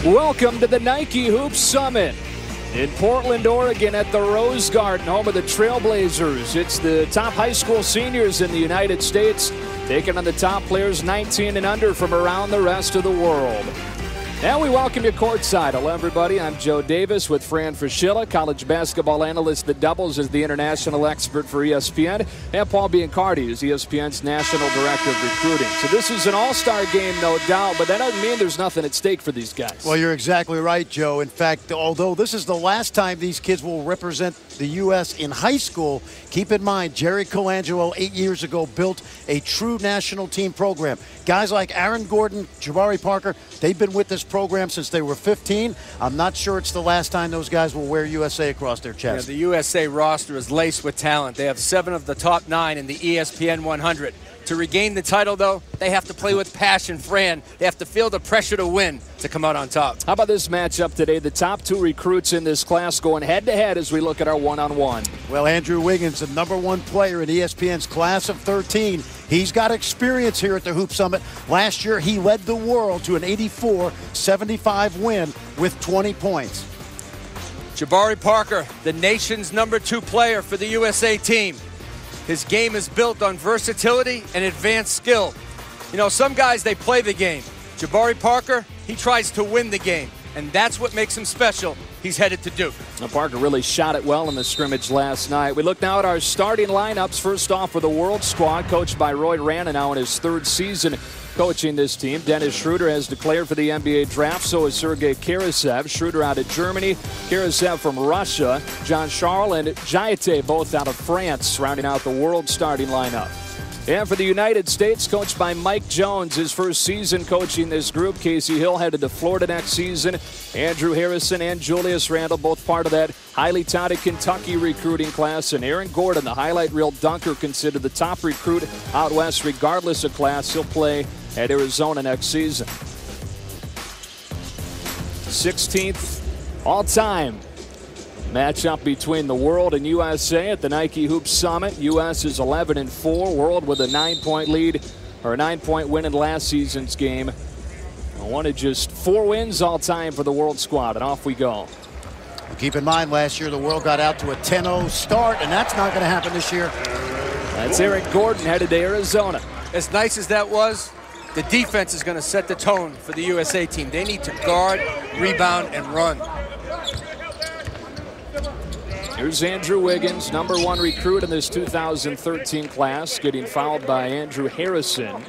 Welcome to the Nike Hoop Summit in Portland, Oregon at the Rose Garden, home of the Trailblazers. It's the top high school seniors in the United States taking on the top players 19 and under from around the rest of the world. And we welcome you courtside. Hello, everybody. I'm Joe Davis with Fran Fraschilla, college basketball analyst that doubles as the international expert for ESPN, and Paul Biancardi is ESPN's national director of recruiting. So this is an all-star game, no doubt, but that doesn't mean there's nothing at stake for these guys. Well, you're exactly right, Joe. In fact, although this is the last time these kids will represent the U.S. in high school, keep in mind, Jerry Colangelo 8 years ago built a true national team program. Guys like Aaron Gordon, Jabari Parker, they've been with this program since they were 15. I'm not sure it's the last time those guys will wear USA across their chest. Yeah, the USA roster is laced with talent. They have 7 of the top 9 in the ESPN 100. To regain the title, though, they have to play with passion, Fran. They have to feel the pressure to win to come out on top. How about this matchup today? The top 2 recruits in this class going head-to-head as we look at our one-on-one. Well, Andrew Wiggins, the #1 player in ESPN's class of 13. He's got experience here at the Hoop Summit. Last year, he led the world to an 84-75 win with 20 points. Jabari Parker, the nation's #2 player for the USA team. His game is built on versatility and advanced skill. You know, some guys, they play the game. Jabari Parker, he tries to win the game, and that's what makes him special. He's headed to Duke. Now, Parker really shot it well in the scrimmage last night. We look now at our starting lineups. First off, for the World Squad, coached by Roy Rana, now in his 3rd season coaching this team. Dennis Schroeder has declared for the NBA draft. So is Sergei Karasev. Schroeder out of Germany, Karasev from Russia. John Charles and Jayate both out of France, rounding out the world starting lineup. And for the United States, coached by Mike Jones, his 1st season coaching this group. Casey Hill headed to Florida next season. Andrew Harrison and Julius Randle, both part of that highly touted Kentucky recruiting class. And Aaron Gordon, the highlight reel dunker, considered the top recruit out west regardless of class. He'll play at Arizona next season. 16th all-time matchup between the world and USA at the Nike Hoop Summit. U.S. is 11-4. World with a 9-point lead, or a 9-point win in last season's game. One of just 4 wins all time for the World Squad, and off we go. Keep in mind, last year the world got out to a 10-0 start, and that's not going to happen this year. That's Aaron Gordon headed to Arizona. As nice as that was, the defense is going to set the tone for the USA team. They need to guard, rebound, and run. Here's Andrew Wiggins, #1 recruit in this 2013 class, getting fouled by Andrew Harrison.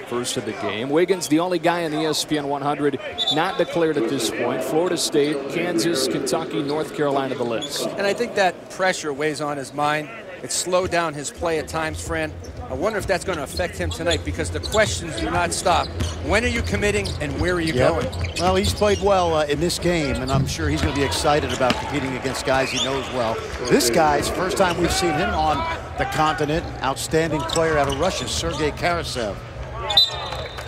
First of the game. Wiggins, the only guy in the ESPN 100 not declared at this point. Florida State, Kansas, Kentucky, North Carolina, the list. And I think that pressure weighs on his mind. It slowed down his play at times, Fran. I wonder if that's going to affect him tonight, because the questions do not stop. When are you committing and where are you going? Well, he's played well in this game, and I'm sure he's going to be excited about competing against guys he knows well. This guy's first time we've seen him on the continent. Outstanding player out of Russia, Sergei Karasev.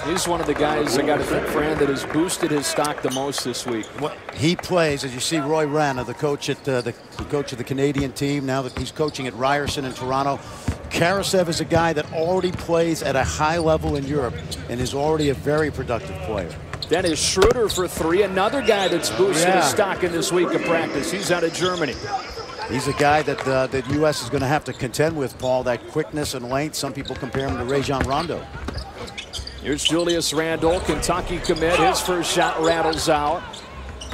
He's one of the guys, I got to think, Fran, that has boosted his stock the most this week. Well, he plays, as you see, Roy Rana, the coach at the coach of the Canadian team. Now that he's coaching at Ryerson in Toronto. Karasev is a guy that already plays at a high level in Europe and is already a very productive player. Dennis Schroeder for 3, another guy that's boosted his stock in this week of practice. He's out of Germany. He's a guy that the U.S. is going to have to contend with, Paul, that quickness and length. Some people compare him to Rajon Rondo. Here's Julius Randle, Kentucky commit. His first shot rattles out.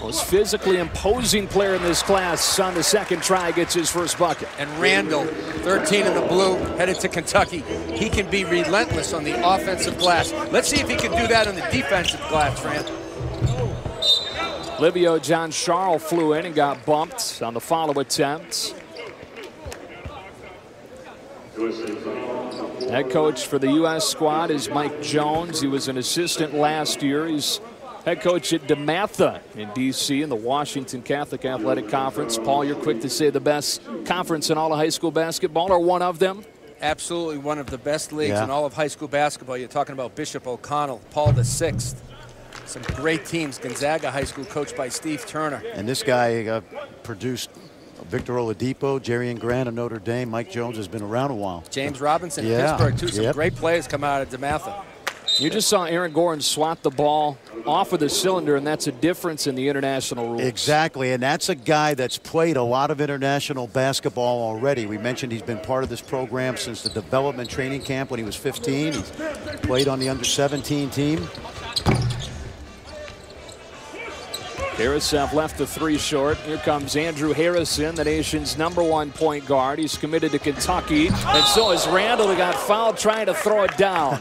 Most physically imposing player in this class on the 2nd try gets his first bucket. And Randle, 13 in the blue, headed to Kentucky. He can be relentless on the offensive glass. Let's see if he can do that on the defensive glass, Fran. Livio John Charles flew in and got bumped on the follow attempt. Head coach for the U.S. squad is Mike Jones. He was an assistant last year. He's head coach at DeMatha in D.C. in the Washington Catholic Athletic Conference. Paul, you're quick to say the best conference in all of high school basketball, or one of them? Absolutely one of the best leagues in all of high school basketball. You're talking about Bishop O'Connell, Paul VI. Some great teams. Gonzaga High School coached by Steve Turner. And this guy produced Victor Oladipo, Jerry Grant of Notre Dame. Mike Jones has been around a while. James Robinson, Pittsburgh, too. Some great players come out of DeMatha. You just saw Aaron Gordon swat the ball off of the cylinder, and that's a difference in the international rules. Exactly, and that's a guy that's played a lot of international basketball already. We mentioned he's been part of this program since the development training camp when he was 15. He's played on the under-17 team. Karasev left the 3 short. Here comes Andrew Harrison, the nation's #1 point guard. He's committed to Kentucky, and so is Randall. He got fouled trying to throw it down.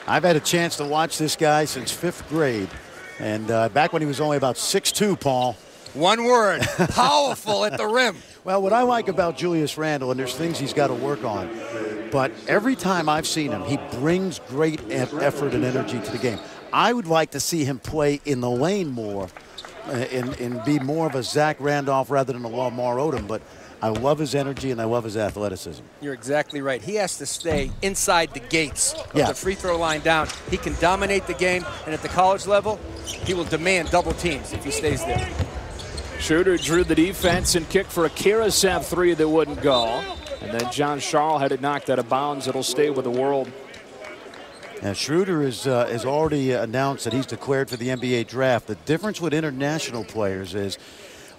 I've had a chance to watch this guy since 5th grade, and back when he was only about 6'2", Paul. One word, powerful at the rim. Well, what I like about Julius Randle, and there's things he's got to work on, but every time I've seen him, he brings great effort and energy to the game. I would like to see him play in the lane more and be more of a Zach Randolph rather than a Lamar Odom, but I love his energy and I love his athleticism. You're exactly right. He has to stay inside the gates of the free throw line down. He can dominate the game, and at the college level, he will demand double teams if he stays there. Schroeder drew the defense and kicked for a Karasev 3 that wouldn't go. And then John Charles had it knocked out of bounds. It'll stay with the World. Now, Schroeder has already announced that he's declared for the NBA draft. The difference with international players is,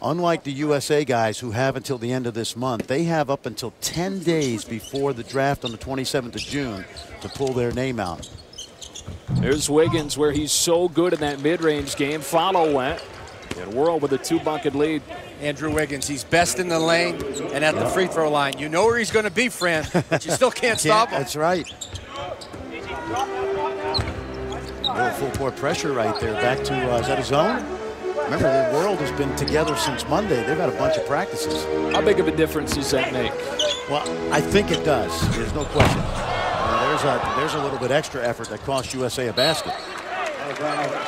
unlike the USA guys who have until the end of this month, they have up until 10 days before the draft on the 27th of June to pull their name out. There's Wiggins, where he's so good in that mid-range game. Follow went. And World with a 2-bucket lead. Andrew Wiggins, he's best in the lane and at the free throw line. You know where he's going to be, Fran, but you still can't stop him. That's right. A little full court pressure right there. Back to, is that a zone? Remember, the World has been together since Monday. They've had a bunch of practices. How big of a difference does that make? Well, I think it does. There's no question. There's a little bit extra effort that cost USA a basket.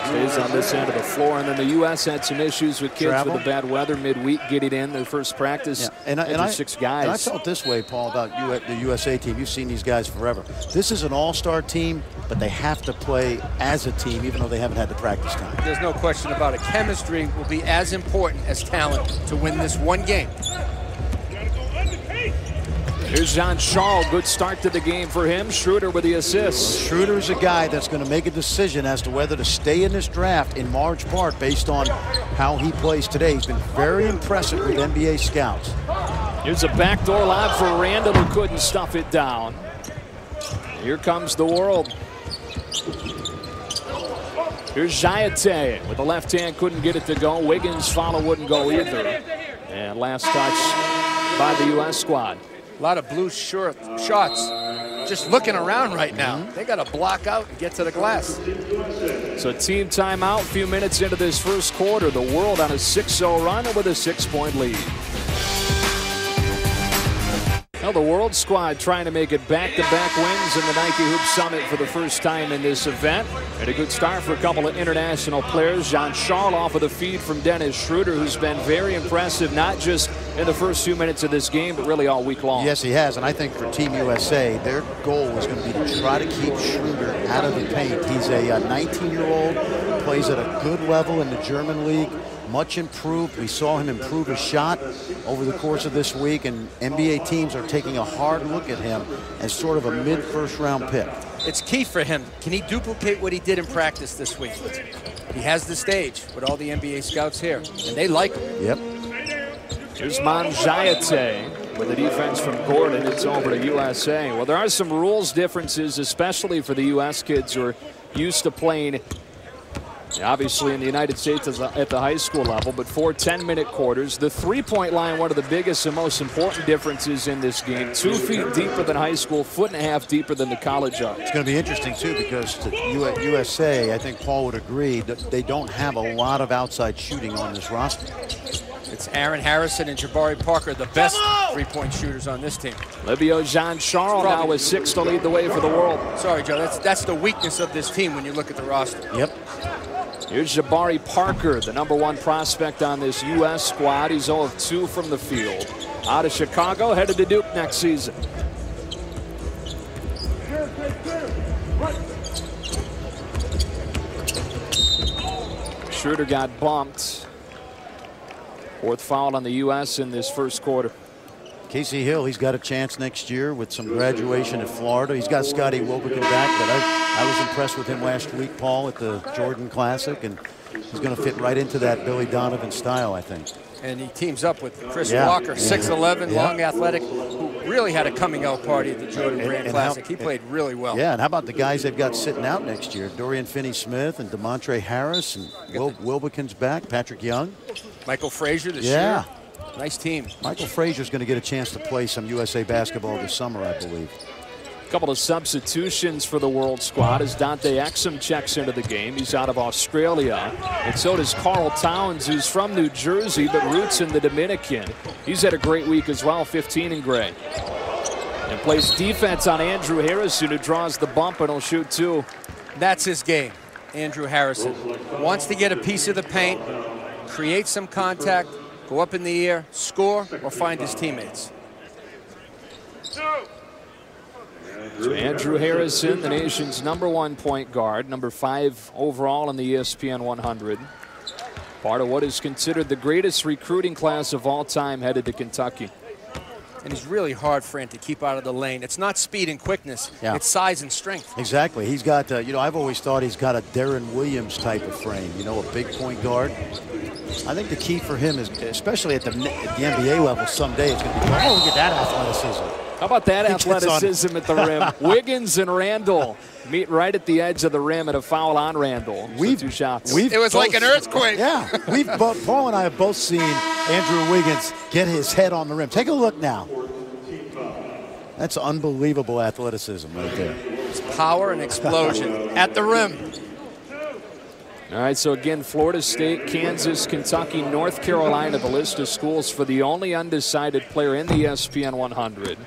Stays on this end of the floor, and then the U.S. had some issues with kids with the bad weather midweek getting in their first practice. And 6 guys. And I felt this way, Paul, about the USA team. You've seen these guys forever. This is an all-star team, but they have to play as a team, even though they haven't had the practice time. There's no question about it. Chemistry will be as important as talent to win this one game. Here's Jean Charles. Good start to the game for him. Schroeder with the assist. Well, Schroeder's a guy that's going to make a decision as to whether to stay in this draft in large part based on how he plays today. He's been very impressive with NBA scouts. Here's a backdoor lob for Randall, who couldn't stuff it down. Here comes the World. Here's Jayate with the left hand, couldn't get it to go. Wiggins' follow wouldn't go either. And last touch by the U.S. squad. A lot of blue short shots just looking around right now. They got to block out and get to the glass. So team timeout, a few minutes into this first quarter. The World on a 6-0 run with a 6-point lead. Now the World squad trying to make it back-to-back wins in the Nike Hoop Summit for the first time in this event. And a good start for a couple of international players. Jean Charles off with a feed from Dennis Schroeder, who's been very impressive, not just in the first 2 minutes of this game, but really all week long. Yes, he has. And I think for Team USA, their goal is going to be to try to keep Schroeder out of the paint. He's a 19-year-old, plays at a good level in the German league. Much improved. We saw him improve his shot over the course of this week, and NBA teams are taking a hard look at him as sort of a mid-first round pick. It's key for him. Can he duplicate what he did in practice this week? He has the stage with all the NBA scouts here, and they like him. Yep. Here's Jayate with the defense from Gordon. It's over to USA. Well, there are some rules differences, especially for the U.S. kids who are used to playing obviously in the United States at the high school level, but 4 10-minute quarters. The three-point line, one of the biggest and most important differences in this game. 2 feet deeper than high school, 1.5 feet deeper than the college arc. It's going to be interesting, too, because the USA, I think Paul would agree, that they don't have a lot of outside shooting on this roster. It's Aaron Harrison and Jabari Parker, the best three-point shooters on this team. Livio Jean Charles now with 6 to lead the way for the World. Sorry, Joe, that's the weakness of this team when you look at the roster. Yep. Here's Jabari Parker, the #1 prospect on this U.S. squad. He's 0 of 2 from the field. Out of Chicago, headed to Duke next season. Schroeder got bumped. 4th foul on the U.S. in this first quarter. Casey Hill, he's got a chance next year with some graduation at Florida. He's got Scotty Wilbekin back, but I was impressed with him last week, Paul, at the Jordan Classic, and he's going to fit right into that Billy Donovan style, I think. And he teams up with Chris Walker, 6'11", long, athletic, who really had a coming-out party at the Jordan Brand Classic. He played really well. Yeah, and how about the guys they've got sitting out next year? Dorian Finney-Smith and DeMontre Harris, and Wilbekin's back, Patrick Young. Michael Frazier this year. Nice team. Michael Frazier's going to get a chance to play some USA basketball this summer, I believe. Couple of substitutions for the world squad as Dante Exum checks into the game. He's out of Australia. And so does Carl Towns, who's from New Jersey but roots in the Dominican. He's had a great week as well, 15 in gray. And plays defense on Andrew Harrison, who draws the bump and will shoot 2. That's his game, Andrew Harrison. Wants to get a piece of the paint, create some contact, go up in the air, score, or find his teammates. So Andrew Harrison, the nation's #1 point guard, number 5 overall in the ESPN 100. Part of what is considered the greatest recruiting class of all time headed to Kentucky. And he's really hard for him to keep out of the lane. It's not speed and quickness, it's size and strength. Exactly. He's got, you know, I've always thought he's got a Darren Williams type of frame, you know, a big point guard. I think the key for him is, especially at the NBA level someday, it's going to be, oh, look at that athleticism. How about that athleticism at the rim? Wiggins and Randall meet right at the edge of the rim and a foul on Randall. So 2 shots. It was like an earthquake. Yeah, Paul and I have both seen Andrew Wiggins get his head on the rim. Take a look now. That's unbelievable athleticism right there. It's power and explosion at the rim. All right, so again, Florida State, Kansas, Kentucky, North Carolina, the list of schools for the only undecided player in the ESPN 100.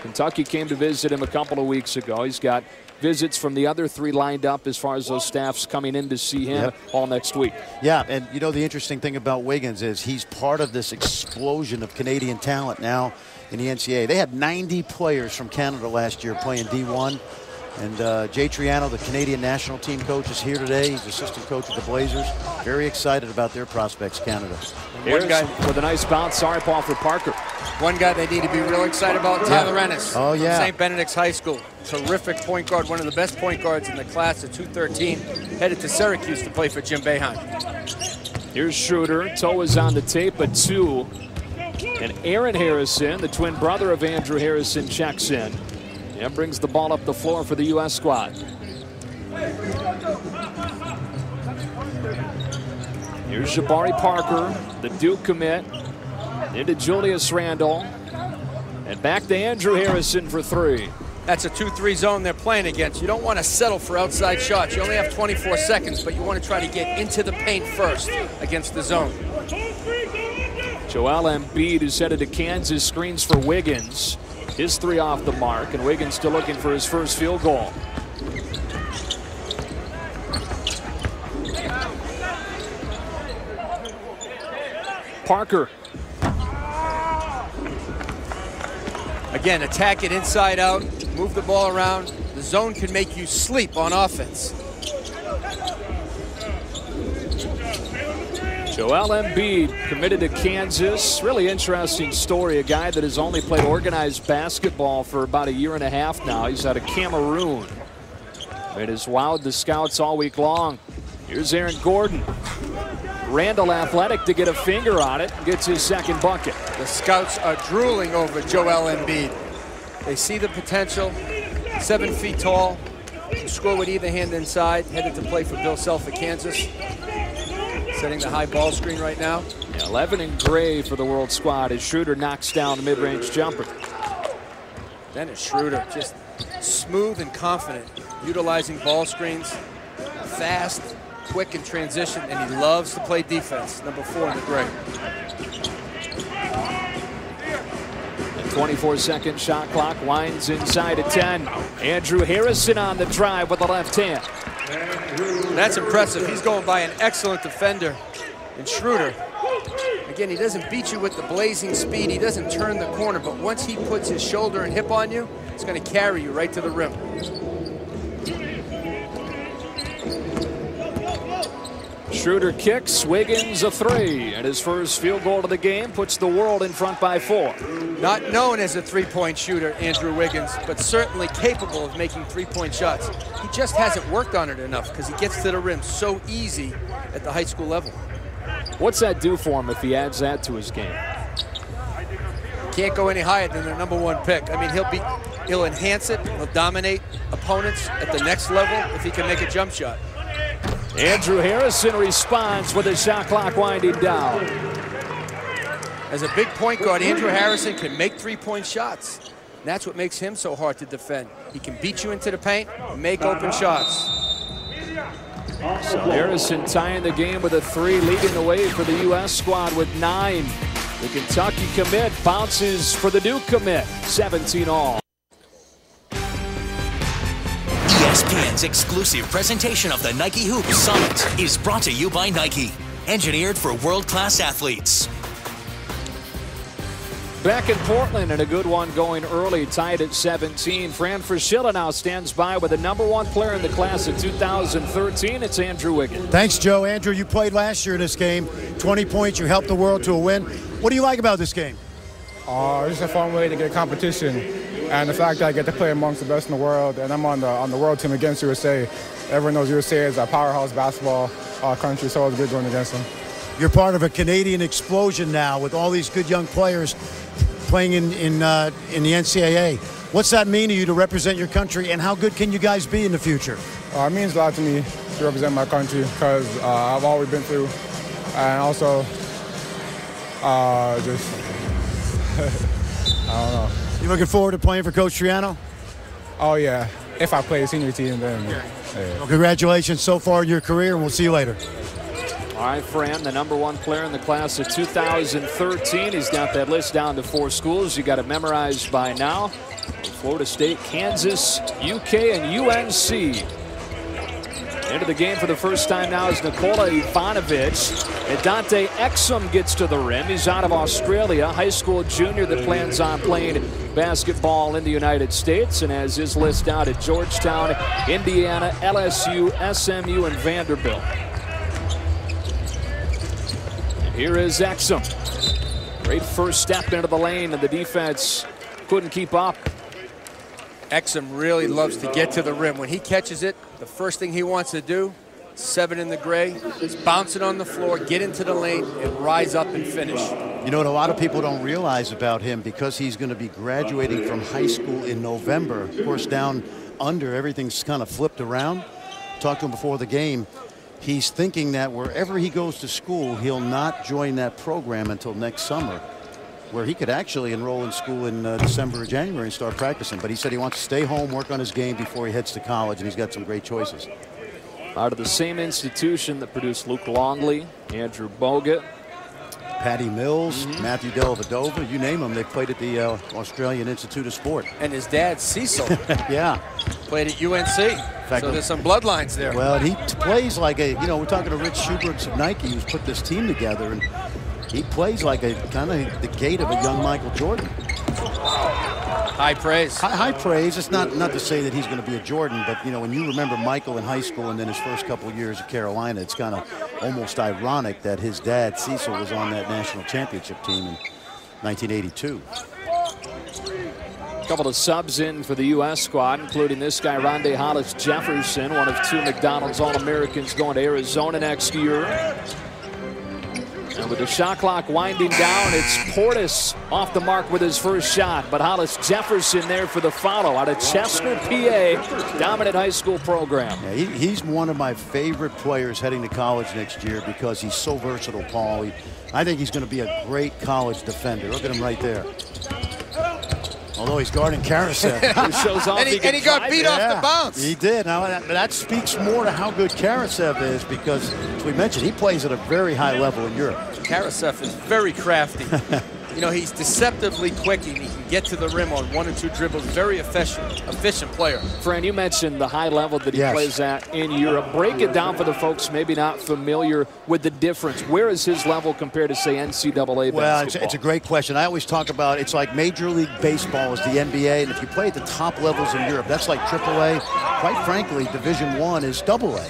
Kentucky came to visit him a couple of weeks ago. He's got visits from the other 3 lined up as far as those staffs coming in to see him all next week. Yeah, and you know the interesting thing about Wiggins is he's part of this explosion of Canadian talent now in the NCAA. They had 90 players from Canada last year playing D1. And Jay Triano, the Canadian national team coach, is here today. He's assistant coach of the Blazers. Very excited about their prospects, Canada. Here's guy with a nice bounce. Sorry, Paul, for Parker. One guy they need to be real excited about, Tyler Ennis. Oh, yeah. St. Benedict's High School. Terrific point guard, one of the best point guards in the class of 213. Headed to Syracuse to play for Jim Boeheim. Here's Schroeder. Toe is on the tape at 2. And Aaron Harrison, the twin brother of Andrew Harrison, checks in. And brings the ball up the floor for the U.S. squad. Here's Jabari Parker, the Duke commit. Into Julius Randle. And back to Andrew Harrison for 3. That's a 2-3 zone they're playing against. You don't want to settle for outside shots. You only have 24 seconds, but you want to try to get into the paint first against the zone. Joel Embiid, who's headed to Kansas, screens for Wiggins. His 3 off the mark, and Wiggins still looking for his first field goal. Parker. Again, attack it inside out, move the ball around. The zone can make you sleep on offense. Joel Embiid committed to Kansas. Really interesting story. A guy that has only played organized basketball for about 1.5 years now. He's out of Cameroon. It has wowed the scouts all week long. Here's Aaron Gordon. Randall athletic to get a finger on it. Gets his second bucket. The scouts are drooling over Joel Embiid. They see the potential. 7 feet tall. Can score with either hand inside. Headed to play for Bill Self at Kansas. Setting the high ball screen right now. 11 in gray for the world squad as Schroeder knocks down the mid-range jumper. Dennis Schroeder, just smooth and confident, utilizing ball screens, fast, quick in transition, and he loves to play defense. Number 4 in the gray. The 24-second shot clock winds inside at 10. Andrew Harrison on the drive with the left hand. That's impressive. He's going by an excellent defender. And Schroeder, again, he doesn't beat you with the blazing speed. He doesn't turn the corner, but once he puts his shoulder and hip on you, it's going to carry you right to the rim. Schroeder kicks, Wiggins a three, and his first field goal of the game puts the world in front by 4. Not known as a three-point shooter, Andrew Wiggins, but certainly capable of making three-point shots. He just hasn't worked on it enough because he gets to the rim so easy at the high school level. What's that do for him if he adds that to his game? Can't go any higher than the #1 pick. I mean, he'll enhance it, he'll dominate opponents at the next level if he can make a jump shot. Andrew Harrison responds with a shot clock winding down. As a big point guard, Andrew Harrison can make three-point shots. And that's what makes him so hard to defend. He can beat you into the paint, make open shots. So Harrison tying the game with a 3, leading the way for the U.S. squad with 9. The Kentucky commit bounces for the Duke commit, 17 all. ESPN's exclusive presentation of the Nike Hoop Summit is brought to you by Nike, engineered for world-class athletes. Back in Portland, and a good one going early, tied at 17. Fran Fraschilla now stands by with the #1 player in the class of 2013. It's Andrew Wiggins. Thanks, Joe. Andrew, you played last year in this game. 20 points, you helped the world to a win. What do you like about this game? It's just a fun way to get competition, and the fact that I get to play amongst the best in the world, and I'm on the world team against USA. Everyone knows USA is a powerhouse basketball country, so it's good going against them. You're part of a Canadian explosion now with all these good young players playing in the NCAA. What's that mean to you to represent your country, and how good can you guys be in the future? It means a lot to me to represent my country because I've always been through, and also just I don't know. You looking forward to playing for Coach Triano? Oh yeah, if I play senior team, then yeah. Well, congratulations so far in your career, and we'll see you later. All right, Fran, the #1 player in the class of 2013. He's got that list down to 4 schools. You got it memorized by now. Florida State, Kansas, UK, and UNC. Into the game for the first time now is Nikola Ivanovic. And Dante Exum gets to the rim. He's out of Australia, high school junior that plans on playing basketball in the United States and has his list out at Georgetown, Indiana, LSU, SMU, and Vanderbilt. And here is Exum. Great first step into the lane, and the defense couldn't keep up. Exum really loves to get to the rim. When he catches it, the first thing he wants to do, 7 in the gray, is bounce it on the floor, get into the lane, and rise up and finish. You know what a lot of people don't realize about him, because he's going to be graduating from high school in November. Of course, down under, everything's kind of flipped around. Talked to him before the game. He's thinking that wherever he goes to school, he'll not join that program until next summer, where he could actually enroll in school in December or January and start practicing. But he said he wants to stay home, work on his game before he heads to college, and he's got some great choices. Out of the same institution that produced Luke Longley, Andrew Bogut, Patty Mills, Matthew Dellavedova, you name them, they played at the Australian Institute of Sport. And his dad, Cecil, yeah, played at UNC. So there's some bloodlines there. Well, he plays like a, you know, we're talking to Rich Schubert of Nike, who's put this team together, and he plays like a kind of the gait of a young Michael Jordan. High praise. High praise. It's not to say that he's going to be a Jordan, but you know, when you remember Michael in high school and then his first couple of years at Carolina, it's kind of almost ironic that his dad Cecil was on that national championship team in 1982. A couple of subs in for the U.S. squad, including this guy, Rondae Hollis-Jefferson, one of 2 McDonald's All-Americans going to Arizona next year. And with the shot clock winding down, it's Portis off the mark with his first shot. But Hollis-Jefferson there for the follow out of Chester, PA, dominant high school program. Yeah, he's one of my favorite players heading to college next year because he's so versatile, Paul. I think he's going to be a great college defender. Look at him right there. Although he's guarding Karasev. Shows off and he got beat off the bounce. He did. Now, that speaks more to how good Karasev is because, as we mentioned, he plays at a very high level in Europe. Karasev is very crafty. You know, he's deceptively quick. He can get to the rim on 1 or 2 dribbles. Very efficient player. Fran, you mentioned the high level that he plays at in Europe. Break it down for the folks maybe not familiar with the difference. Where is his level compared to, say, NCAA well, basketball? It's a great question. I always talk about it's like Major League Baseball is the NBA, and if you play at the top levels in Europe, that's like AAA. Quite frankly, Division I is AA.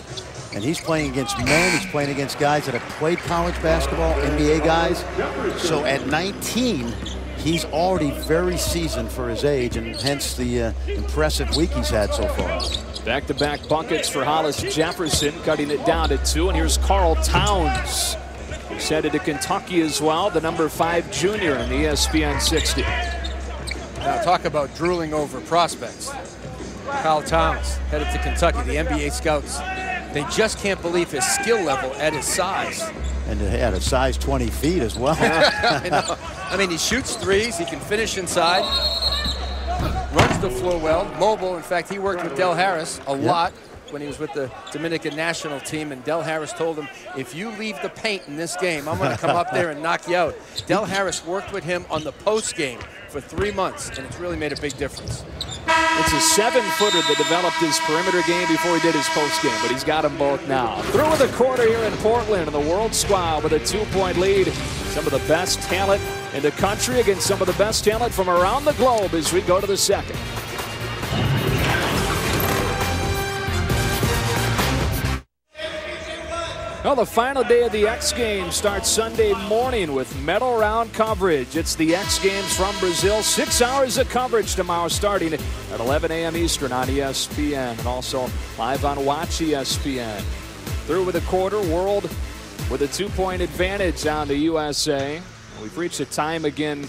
And he's playing against men. He's playing against guys that have played college basketball, NBA guys. So at 19, he's already very seasoned for his age, and hence the impressive week he's had so far. Back-to-back buckets for Hollis Jefferson, cutting it down to 2. And here's Carl Towns. He's headed to Kentucky as well, the number 5 junior in the ESPN 60. Now talk about drooling over prospects. Carl Towns headed to Kentucky, the NBA scouts. They just can't believe his skill level at his size. And at a size 20 feet as well. I know. I mean, he shoots threes, he can finish inside, runs the floor well, mobile. In fact, he worked with Del Harris a lot when he was with the Dominican national team, and Del Harris told him, if you leave the paint in this game, I'm going to come up there and knock you out. Del Harris worked with him on the post game for 3 months, and it's really made a big difference. It's a 7-footer that developed his perimeter game before he did his post game, but he's got them both now. Through with a quarter here in Portland, and the World Squad with a 2-point lead. Some of the best talent in the country against some of the best talent from around the globe as we go to the second. Well, the final day of the X Games starts Sunday morning with medal round coverage. It's the X Games from Brazil. 6 hours of coverage tomorrow starting at 11 a.m. Eastern on ESPN, and also live on Watch ESPN. Through with a quarter, World with a 2-point advantage on the USA. We've reached a time again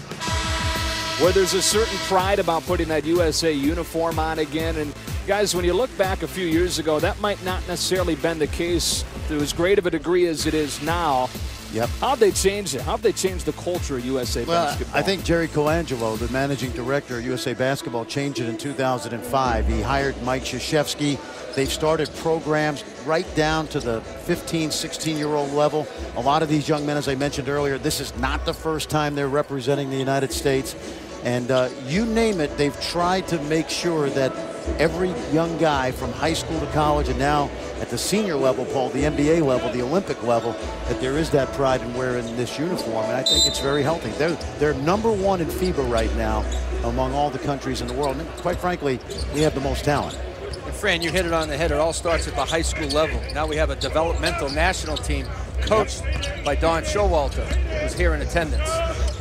where there's a certain pride about putting that USA uniform on again. And guys, when you look back a few years ago, that might not necessarily been the case to as great of a degree as it is now. Yep. How'd they change it? How'd they change the culture of USA basketball? I think Jerry Colangelo, the managing director of USA Basketball, changed it in 2005. He hired Mike Krzyzewski. They've started programs right down to the 15, 16-year-old level. A lot of these young men, as I mentioned earlier, this is not the first time they're representing the United States. And you name it, they've tried to make sure that every young guy from high school to college and now at the senior level, Paul, the NBA level, the Olympic level, that there is that pride in wearing this uniform. And I think it's very healthy. They're number 1 in FIBA right now among all the countries in the world. And quite frankly, we have the most talent. And Fran, you hit it on the head. It all starts at the high school level. Now we have a developmental national team coached by Don Showalter, who's here in attendance.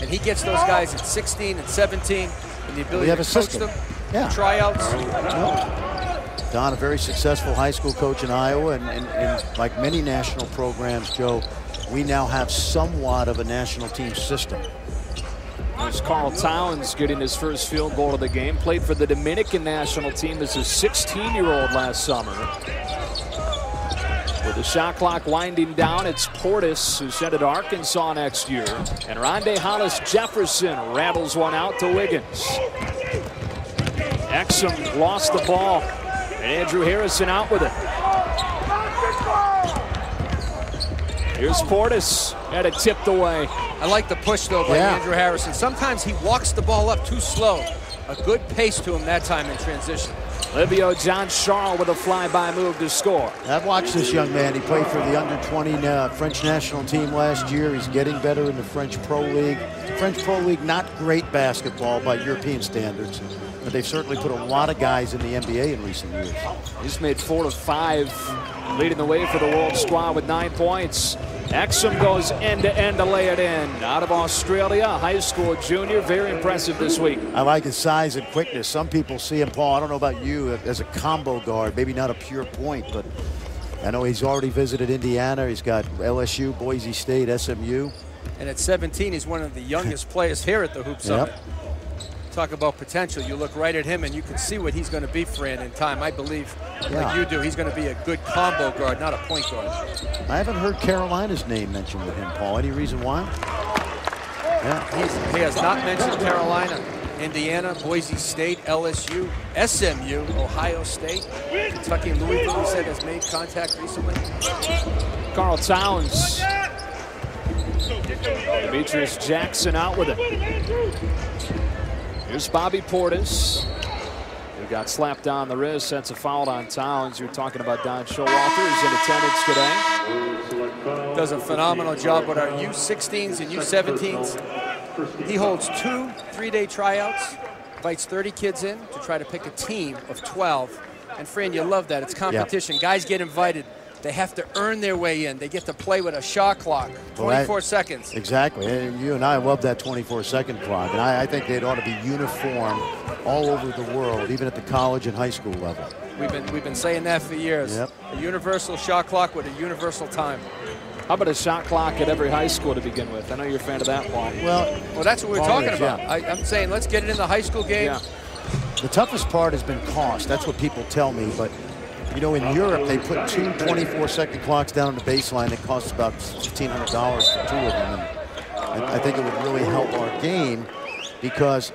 And he gets those guys at 16 and 17 and the ability to coach them, tryouts. Don, a very successful high school coach in Iowa, and like many national programs, Joe, we now have somewhat of a national team system. There's Carl Towns getting his first field goal of the game. Played for the Dominican national team as a 16-year-old last summer. With the shot clock winding down, it's Portis, who's headed to Arkansas next year. And Rondae Hollis Jefferson rattles one out to Wiggins. Exum lost the ball. And Andrew Harrison out with it. Here's Portis. Had it tipped away. I like the push, though, by Andrew Harrison. Sometimes he walks the ball up too slow. A good pace to him that time in transition. Livio John Charles with a flyby move to score. I've watched this young man. He played for the under-20 French national team last year. He's getting better in the French Pro League. French Pro League, not great basketball by European standards, but they've certainly put a lot of guys in the NBA in recent years. He's made 4 of 5, leading the way for the World Squad with 9 points. Exum goes end-to-end to lay it in. Out of Australia, high school junior, very impressive this week. I like his size and quickness. Some people see him, Paul, I don't know about you, as a combo guard, maybe not a pure point, but I know he's already visited Indiana. He's got LSU, Boise State, SMU. And at 17, he's one of the youngest players here at the Hoop Summit. Talk about potential. You look right at him and you can see what he's going to be, Fran, in time. I believe, like you do, he's going to be a good combo guard, not a point guard. I haven't heard Carolina's name mentioned with him, Paul. Any reason why? He has not mentioned Carolina. Indiana, Boise State, LSU, SMU, Ohio State, Kentucky, and Louisville, he said, has made contact recently. Carl Towns. Demetrius Jackson out with it. Here's Bobby Portis, who got slapped on the wrist. That's a foul on Towns. You're talking about Don Showalter, who's in attendance today. Does a phenomenal job with our U16s and U17s. He holds 2 3-day tryouts, invites 30 kids in to try to pick a team of 12. And Fran, you love that. It's competition. Guys get invited They have to earn their way in. They get to play with a shot clock, 24 seconds. Exactly. And you and I love that 24-second clock. And I think it ought to be uniform all over the world, even at the college and high school level. We've been saying that for years. Yep. A universal shot clock with a universal time. How about a shot clock at every high school to begin with? I know you're a fan of that, Paul. Well, that's what we're talking about. Yeah. I'm saying let's get it in the high school game. Yeah. The toughest part has been cost. That's what people tell me. But, you know, in Europe, they put 2 24-second clocks down on the baseline. It costs about $1,500 for 2 of them. And I think it would really help our game because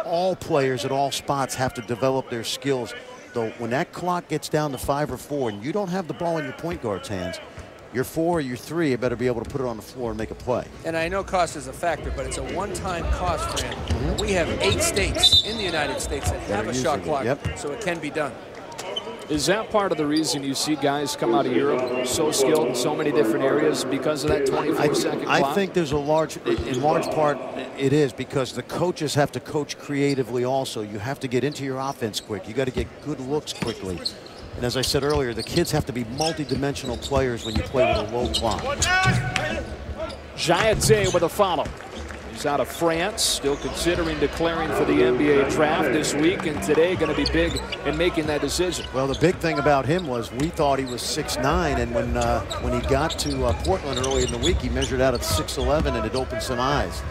all players at all spots have to develop their skills. Though when that clock gets down to 5 or 4 and you don't have the ball in your point guard's hands, you're 4 or you're 3, you better be able to put it on the floor and make a play. And I know cost is a factor, but it's a one-time cost, Fran. We have 8 states in the United States that have a shot clock, so it can be done. Is that part of the reason you see guys come out of Europe so skilled in so many different areas because of that 24-second clock? I think there's in large part, it is because the coaches have to coach creatively also. You have to get into your offense quick. You got to get good looks quickly. And as I said earlier, the kids have to be multi-dimensional players when you play with a low clock. Giatte with a follow. He's out of France, still considering declaring for the NBA draft this week, and today going to be big in making that decision. Well, the big thing about him was we thought he was 6'9", and when he got to Portland early in the week, he measured out at 6'11", and it opened some eyes.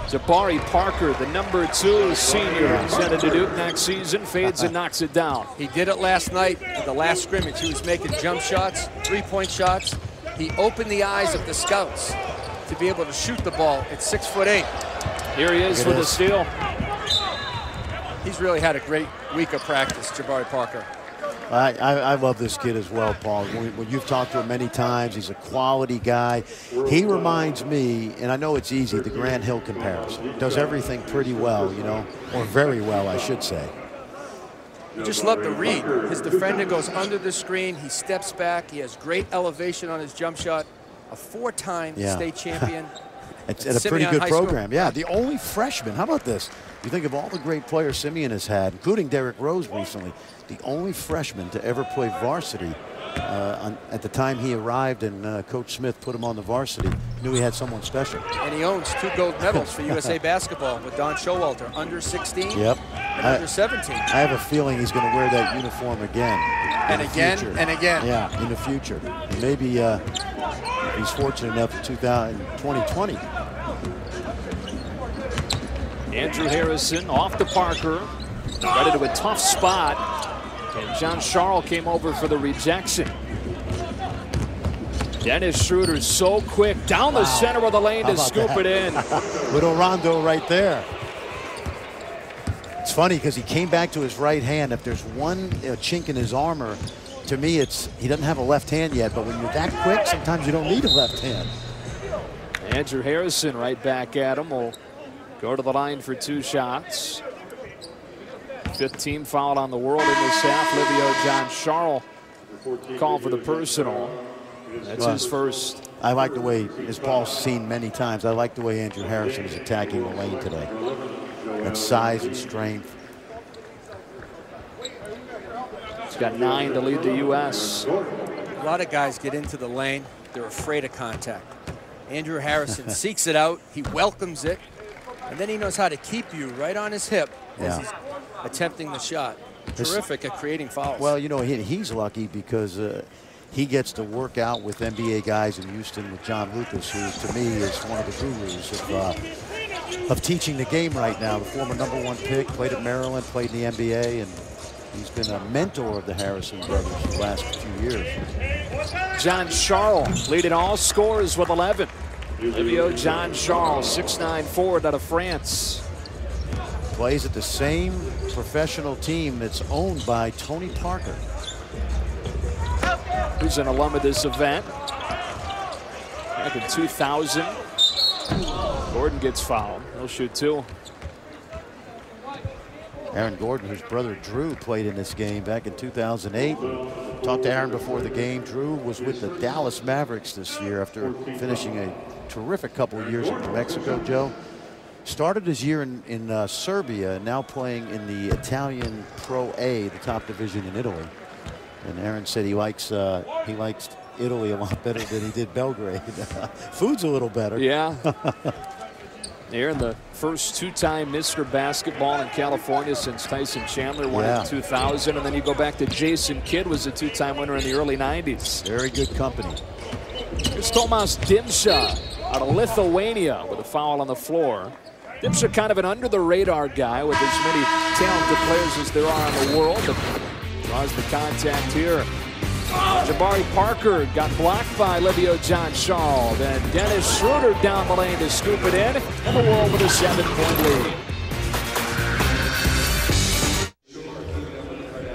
Jabari Parker, the #2 senior, he's headed to Duke next season, fades and knocks it down. He did it last night at the last scrimmage. He was making jump shots, 3-point shots. He opened the eyes of the scouts to be able to shoot the ball at 6'8". Here he is with the steal. He's really had a great week of practice, Jabari Parker. I love this kid as well, Paul. When you've talked to him many times, he's a quality guy. He reminds me, and I know it's easy, the Grant Hill comparison. Does everything pretty well, you know, or very well, I should say. You just love the read. His defender goes under the screen. He steps back. He has great elevation on his jump shot. A 4-time state champion. It's at a pretty good program. Yeah, the only freshman. How about this? You think of all the great players Simeon has had, including Derrick Rose recently, the only freshman to ever play varsity. At the time he arrived and Coach Smith put him on the varsity, knew he had someone special. And he owns 2 gold medals for USA basketball with Don Showalter, under 16 and under 17. I have a feeling he's going to wear that uniform again. And again and again. Yeah, in the future. And maybe if he's fortunate enough in 2020. Andrew Harrison off to Parker, right into a tough spot. And John Charles came over for the rejection. Dennis Schroeder so quick down the center of the lane to scoop it in. Little Rondo right there. It's funny because he came back to his right hand. If there's one chink in his armor, to me it's he doesn't have a left hand yet. But when you're that quick, sometimes you don't need a left hand. Andrew Harrison right back at him. Will go to the line for 2 shots. 5th team foul on the world in this half. Livio John Charles called for the personal. That's his first. I like the way, as Paul's seen many times, I like the way Andrew Harrison is attacking the lane today. That size and strength. He's got 9 to lead the U.S. A lot of guys get into the lane. They're afraid of contact. Andrew Harrison seeks it out. He welcomes it. And then he knows how to keep you right on his hip as he's attempting the shot. Terrific at creating fouls. Well, you know, he's lucky because he gets to work out with NBA guys in Houston with John Lucas, who to me is one of the gurus of teaching the game right now. The former #1 pick, played at Maryland, played in the NBA, and he's been a mentor of the Harrison brothers the last few years. John Charles leading all scorers with 11. Livio John Charles, 6'9" forward out of France. Plays at the same professional team that's owned by Tony Parker, who's an alum of this event. Back in 2000, Gordon gets fouled. He'll shoot 2. Aaron Gordon, whose brother Drew played in this game back in 2008. Talked to Aaron before the game. Drew was with the Dallas Mavericks this year after finishing a terrific couple of years in New Mexico, Joe. Started his year in Serbia, and now playing in the Italian Pro A, the top division in Italy. And Aaron said he likes Italy a lot better than he did Belgrade. Food's a little better. Yeah. Aaron, the first two-time Mr. Basketball in California since Tyson Chandler won in 2000. And then you go back to Jason Kidd, was a two-time winner in the early 90s. Very good company. Here's Tomas Dimša out of Lithuania with a foul on the floor. Dimša kind of an under-the-radar guy with as many talented players as there are in the world. But draws the contact here. Jabari Parker got blocked by Livio John-Charles. Then Dennis Schroeder down the lane to scoop it in. And the World with a 7-point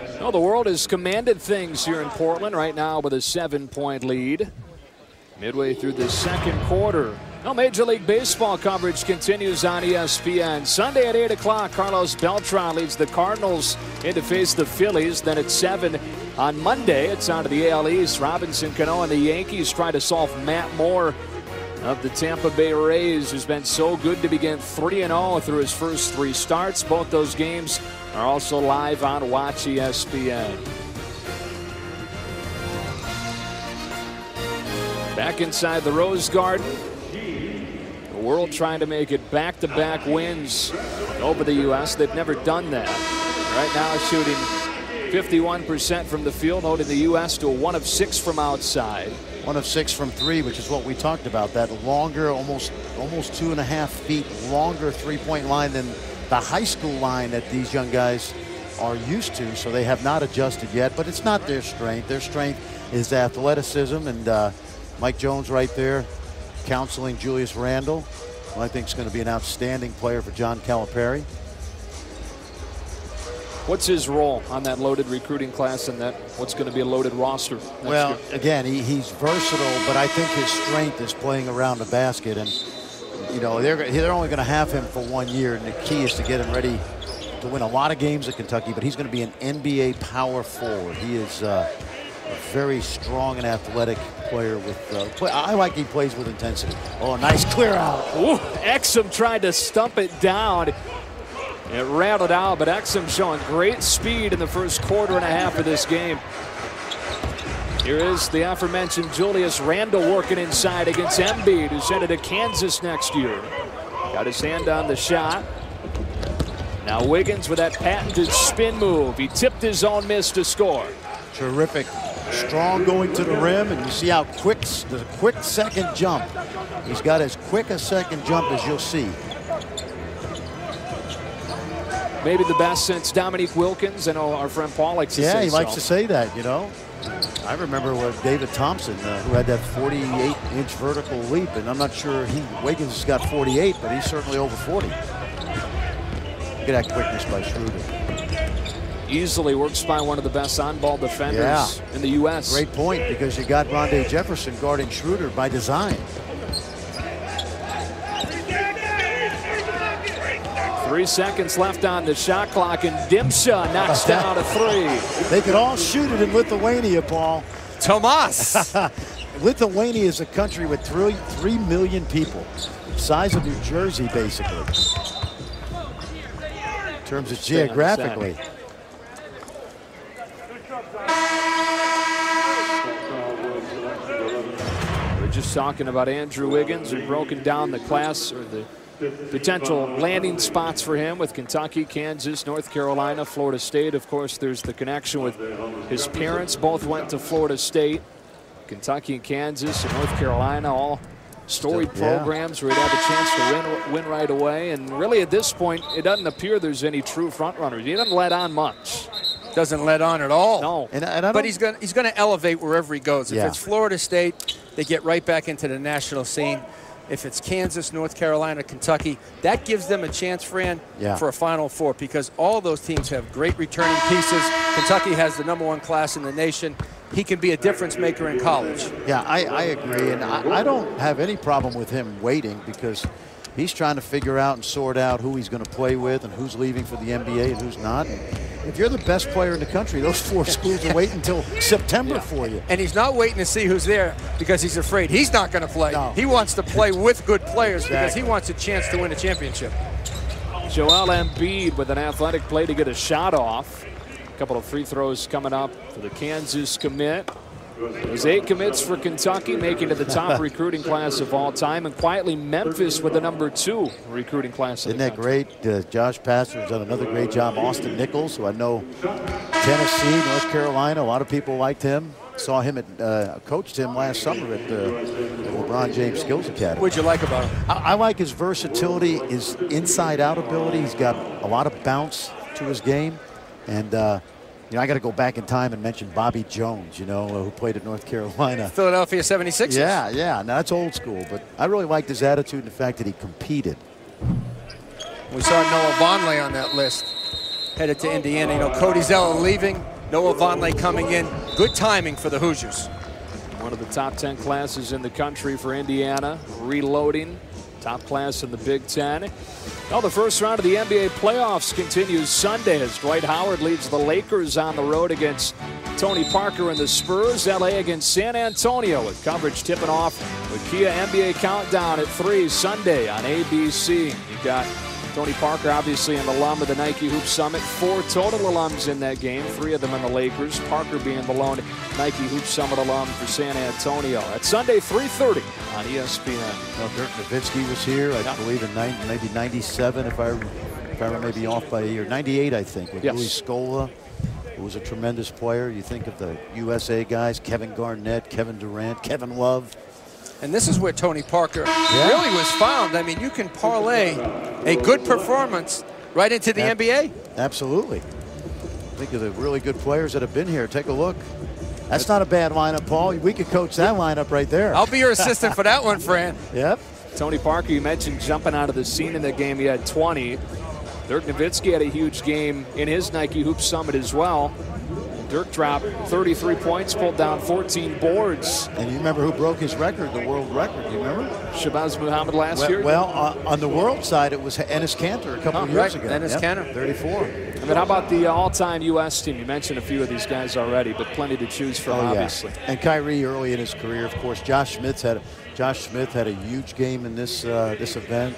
lead. Well, the World has commanded things here in Portland right now with a 7-point lead. Midway through the second quarter. Well, Major League Baseball coverage continues on ESPN. Sunday at 8 o'clock, Carlos Beltran leads the Cardinals in to face the Phillies. Then at 7 on Monday, it's on to the AL East. Robinson Cano and the Yankees try to solve Matt Moore of the Tampa Bay Rays, who's been so good to begin 3-0 through his first 3 starts. Both those games are also live on Watch ESPN. Back inside the Rose Garden. The World trying to make it back-to-back wins over the U.S. They've never done that. Right now shooting 51% from the field, holding the U.S. to a 1 of 6 from outside. 1 of 6 from 3, which is what we talked about. That longer, almost 2.5 feet longer three-point line than the high school line that these young guys are used to. So they have not adjusted yet, but it's not their strength. Their strength is athleticism, and Mike Jones right there counseling Julius Randle, who I think is going to be an outstanding player for John Calipari. What's his role on that loaded recruiting class and that what's going to be a loaded roster next year? Again, he's versatile, but I think his strength is playing around the basket. And, you know, they're only going to have him for 1 year, and the key is to get him ready to win a lot of games at Kentucky, but he's going to be an NBA power forward. He is a very strong and athletic player with I like he plays with intensity. Oh, nice clear out. Ooh, Exum tried to stump it down. It rattled out, but Exum showing great speed in the first quarter and a half of this game. Here is the aforementioned Julius Randle working inside against Embiid, who's headed to Kansas next year. Got his hand on the shot. Now Wiggins with that patented spin move. He tipped his own miss to score. Terrific. Strong going to the rim, and you see how quick, the quick second jump. He's got as quick a second jump as you'll see. Maybe the best since Dominique Wilkins. I know our friend Paul likes to say so. Yeah, he likes to say that, you know. I remember with David Thompson, who had that 48-inch vertical leap, and I'm not sure Wiggins has got 48, but he's certainly over 40. Look at that quickness by Schroeder. Easily works by one of the best on-ball defenders in the U.S. Great point, because you got Rondé Jefferson guarding Schroeder by design. 3 seconds left on the shot clock, and Dimša knocks down a 3. They could all shoot it in Lithuania, Paul. Tomas. Lithuania is a country with 3 million people, size of New Jersey, basically, in terms of geographically. We're just talking about Andrew Wiggins. We've broken down the class, or the potential landing spots for him with Kentucky, Kansas, North Carolina, Florida State. Of course, there's the connection with his parents. Both went to Florida State. Kentucky and Kansas and North Carolina, all storied programs where he'd have a chance to win right away. And really, at this point, it doesn't appear there's any true front runners. He doesn't let on much. Doesn't let on at all. No. But he's going to elevate wherever he goes. If it's Florida State, they get right back into the national scene. If it's Kansas, North Carolina, Kentucky, that gives them a chance, Fran, for a Final Four, because all those teams have great returning pieces. Kentucky has the #1 class in the nation. He can be a difference maker in college. Yeah, I agree, and I don't have any problem with him waiting, because he's trying to figure out and sort out who he's going to play with and who's leaving for the NBA and who's not. And if you're the best player in the country, those 4 schools are waiting until September for you. And he's not waiting to see who's there because he's afraid he's not going to play. No. He wants to play with good players because he wants a chance to win a championship. Joel Embiid with an athletic play to get a shot off. couple of free throws coming up for the Kansas commit. There's 8 commits for Kentucky, making it the top recruiting class of all time, and quietly Memphis with the #2 recruiting class. Isn't that great? Josh Pastor's done another great job. Austin Nichols, who I know Tennessee, North Carolina, a lot of people liked him. Saw him at, coached him last summer at the LeBron James Skills Academy. What'd you like about him? I like his versatility, his inside-out ability. He's got a lot of bounce to his game, and you know, I got to go back in time and mention Bobby Jones, you know, who played at North Carolina. Philadelphia 76ers. Yeah. Now, that's old school, but I really liked his attitude and the fact that he competed. We saw Noah Vonleh on that list, headed to Indiana. You know, Cody Zeller leaving, Noah Vonleh coming in. Good timing for the Hoosiers. One of the top 10 classes in the country for Indiana, reloading. Top class in the Big Ten. Well, the first round of the NBA playoffs continues Sunday as Dwight Howard leads the Lakers on the road against Tony Parker and the Spurs. LA against San Antonio, with coverage tipping off with Kia NBA Countdown at 3 Sunday on ABC. You got Tony Parker, obviously an alum of the Nike Hoop Summit. 4 total alums in that game, 3 of them in the Lakers. Parker being the lone Nike Hoop Summit alum for San Antonio. That's Sunday, 3:30 on ESPN. Well, Dirk Nowitzki was here, I believe, in maybe 97, if I remember, maybe off by a year. 98, I think, with Louis Scola, who was a tremendous player. You think of the USA guys, Kevin Garnett, Kevin Durant, Kevin Love. And this is where Tony Parker really was found. I mean, you can parlay a good performance right into the NBA. Absolutely. Think of the really good players that have been here. Take a look. That's not a bad lineup, Paul. We could coach that lineup right there. I'll be your assistant for that one, Fran. Yep. Tony Parker, you mentioned jumping out of the scene in that game. He had 20. Dirk Nowitzki had a huge game in his Nike Hoop Summit as well. Dirk dropped 33 points, pulled down 14 boards. And you remember who broke his record, the world record, you remember? Shabazz Muhammad last year? Well, on the world side, it was Enes Kanter a couple of years ago. Enes Kanter. 34. I mean, how about the all-time U.S. team? You mentioned a few of these guys already, but plenty to choose from, obviously. And Kyrie early in his career, of course. Josh Smith had a huge game in this event.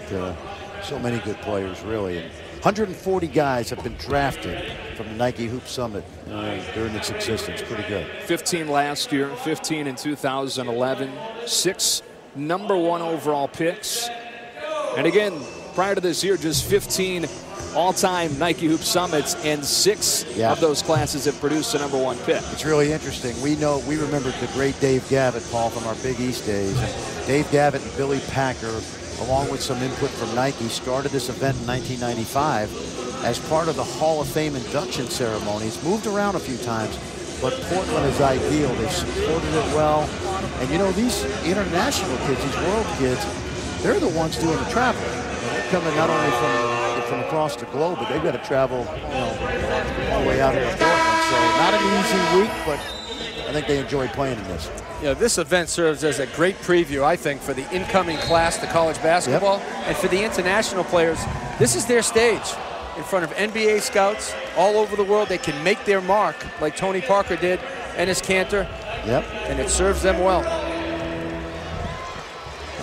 So many good players, really. And 140 guys have been drafted from the Nike Hoop Summit during its existence. Pretty good. 15 last year, 15 in 2011, 6 #1 overall picks. And again, prior to this year, just 15 all-time Nike Hoop Summits, and 6 of those classes have produced a #1 pick. It's really interesting. We remembered the great Dave Gavitt, Paul, from our Big East days. And Dave Gavitt and Billy Packer, along with some input from Nike, started this event in 1995 as part of the Hall of Fame induction ceremony. It's moved around a few times, but Portland is ideal. They supported it well. And you know, these international kids, these world kids, they're the ones doing the traveling. They're coming not only from across the globe, but they've got to travel, you know, all the way out here to Portland. So not an easy week, but I think they enjoyed playing in this. Yeah, this event serves as a great preview, I think, for the incoming class to college basketball. And for the international players, this is their stage. In front of NBA scouts all over the world, they can make their mark like Tony Parker did, Enes Kanter. And it serves them well.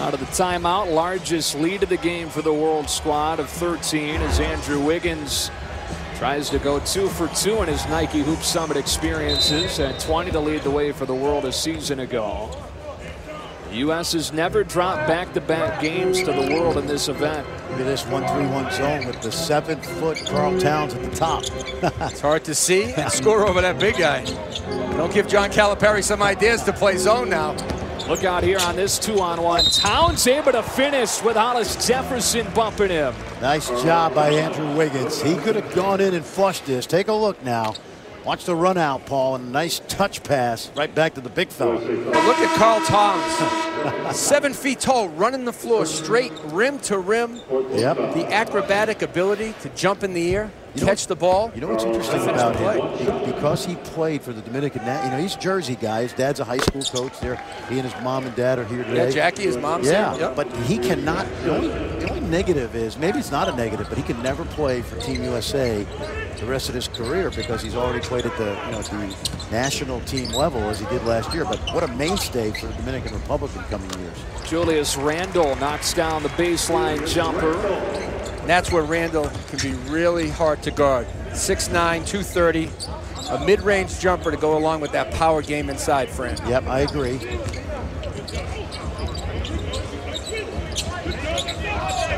Out of the timeout, largest lead of the game for the world squad of 13 as Andrew Wiggins tries to go 2 for 2 in his Nike Hoop Summit experiences, and 20 to lead the way for the world a season ago. The U.S. has never dropped back-to-back games to the world in this event. Look at this 1-3-1 zone with the 7-foot Karl Towns at the top. It's hard to see and score over that big guy. Don't give John Calipari some ideas to play zone now. Look out here on this 2-on-1. Towns able to finish with Hollis Jefferson bumping him. Nice job by Andrew Wiggins. He could have gone in and flushed this. Take a look now. Watch the run out, Paul, and a nice touch pass right back to the big fella. But look at Karl Towns. 7 feet tall, running the floor straight, rim to rim. The acrobatic ability to jump in the air, catch the ball. You know what's interesting about him? Because he played for the Dominican, you know, he's a Jersey guy. His dad's a high school coach there. He and his mom and dad are here today. Yeah, Jackie, his mom's here. But he cannot, the only negative is, maybe it's not a negative, but he can never play for Team USA the rest of his career because he's already played at the, you know, the national team level as he did last year. But what a mainstay for the Dominican Republic in coming years. Julius Randle knocks down the baseline jumper. And that's where Randle can be really hard to guard. 6'9", 230. a mid-range jumper to go along with that power game inside, Fran. Yep, I agree.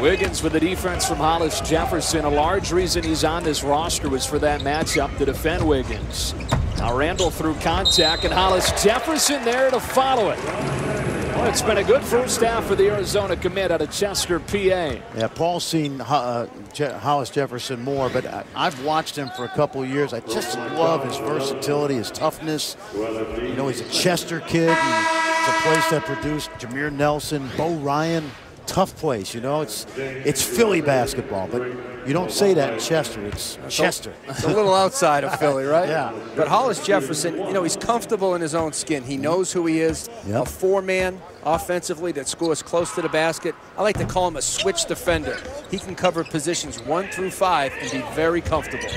Wiggins with the defense from Hollis Jefferson. A large reason he's on this roster was for that matchup to defend Wiggins. Now Randall through contact, and Hollis Jefferson there to follow it. Well, it's been a good first half for the Arizona commit out of Chester, PA. Yeah, Paul's seen Hollis Jefferson more, but I've watched him for a couple of years. I just love his versatility, his toughness. You know, he's a Chester kid. It's a place that produced Jameer Nelson, Bo Ryan. Tough place, you know. It's Philly basketball, but you don't say that in Chester. It's Chester. It's a little outside of Philly, right? Yeah. But Hollis Jefferson, you know, he's comfortable in his own skin. He knows who he is. Yep. A four-man offensively that scores close to the basket. I like to call him a switch defender. He can cover positions 1 through 5 and be very comfortable.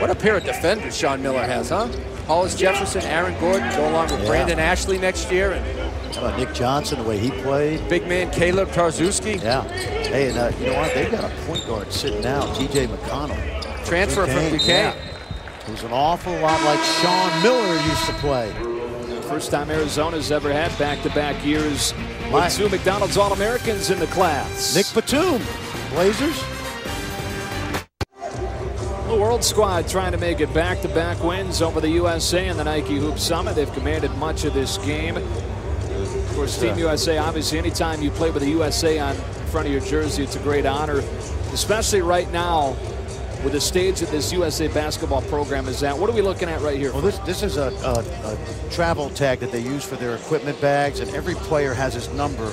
What a pair of defenders Sean Miller has, huh? Hollis Jefferson, Aaron Gordon, go along with Brandon Ashley next year. And how about Nick Johnson, the way he played? Big man Caleb Tarzewski. Yeah. Hey, and you know what? They've got a point guard sitting now, T.J. McConnell. Transfer from Duquesne. Yeah. Who's an awful lot like Sean Miller used to play. First time Arizona's ever had back-to-back years with 2 McDonald's All-Americans in the class. Nick Batum, Blazers. The World Squad trying to make it back-to-back wins over the USA in the Nike Hoop Summit. They've commanded much of this game. Of course, Team USA, obviously, anytime you play with the USA on front of your jersey, it's a great honor, especially right now with the stage that this USA basketball program is at. What are we looking at right here? Well, this is a travel tag that they use for their equipment bags, and every player has his number.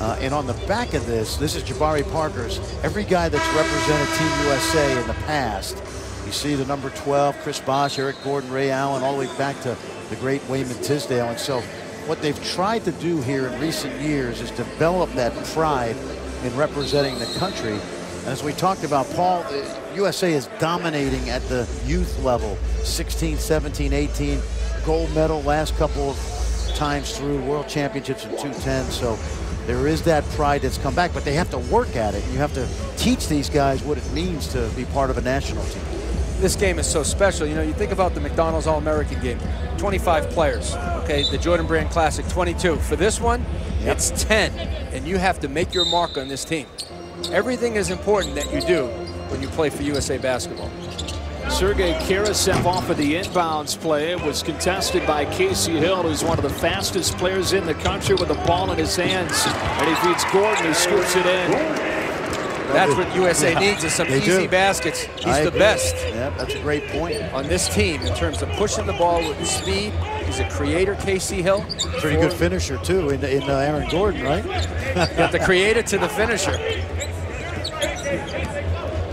And on the back of this is Jabari Parker's. Every guy that's represented Team USA in the past. You see the number 12, Chris Bosh, Eric Gordon, Ray Allen, all the way back to the great Wayman Tisdale. And so what they've tried to do here in recent years is develop that pride in representing the country. And as we talked about, Paul, USA is dominating at the youth level, 16, 17, 18, gold medal last couple of times through, world championships in 210. So there is that pride that's come back, but they have to work at it. You have to teach these guys what it means to be part of a national team. This game is so special. You know, you think about the McDonald's All-American game, 25 players. Okay, the Jordan Brand Classic, 22. For this one, it's 10, and you have to make your mark on this team. Everything is important that you do when you play for USA basketball. Sergei Karasev off of the inbounds play. It was contested by Casey Hill, who's one of the fastest players in the country with the ball in his hands. And he feeds Gordon, who scoops it in. That's what USA needs, is some easy baskets. He's the best. Yeah, that's a great point. On this team, in terms of pushing the ball with speed, he's a creator, Casey Hill. Pretty good finisher, too, in Aaron Gordon, right? Got the creator to the finisher.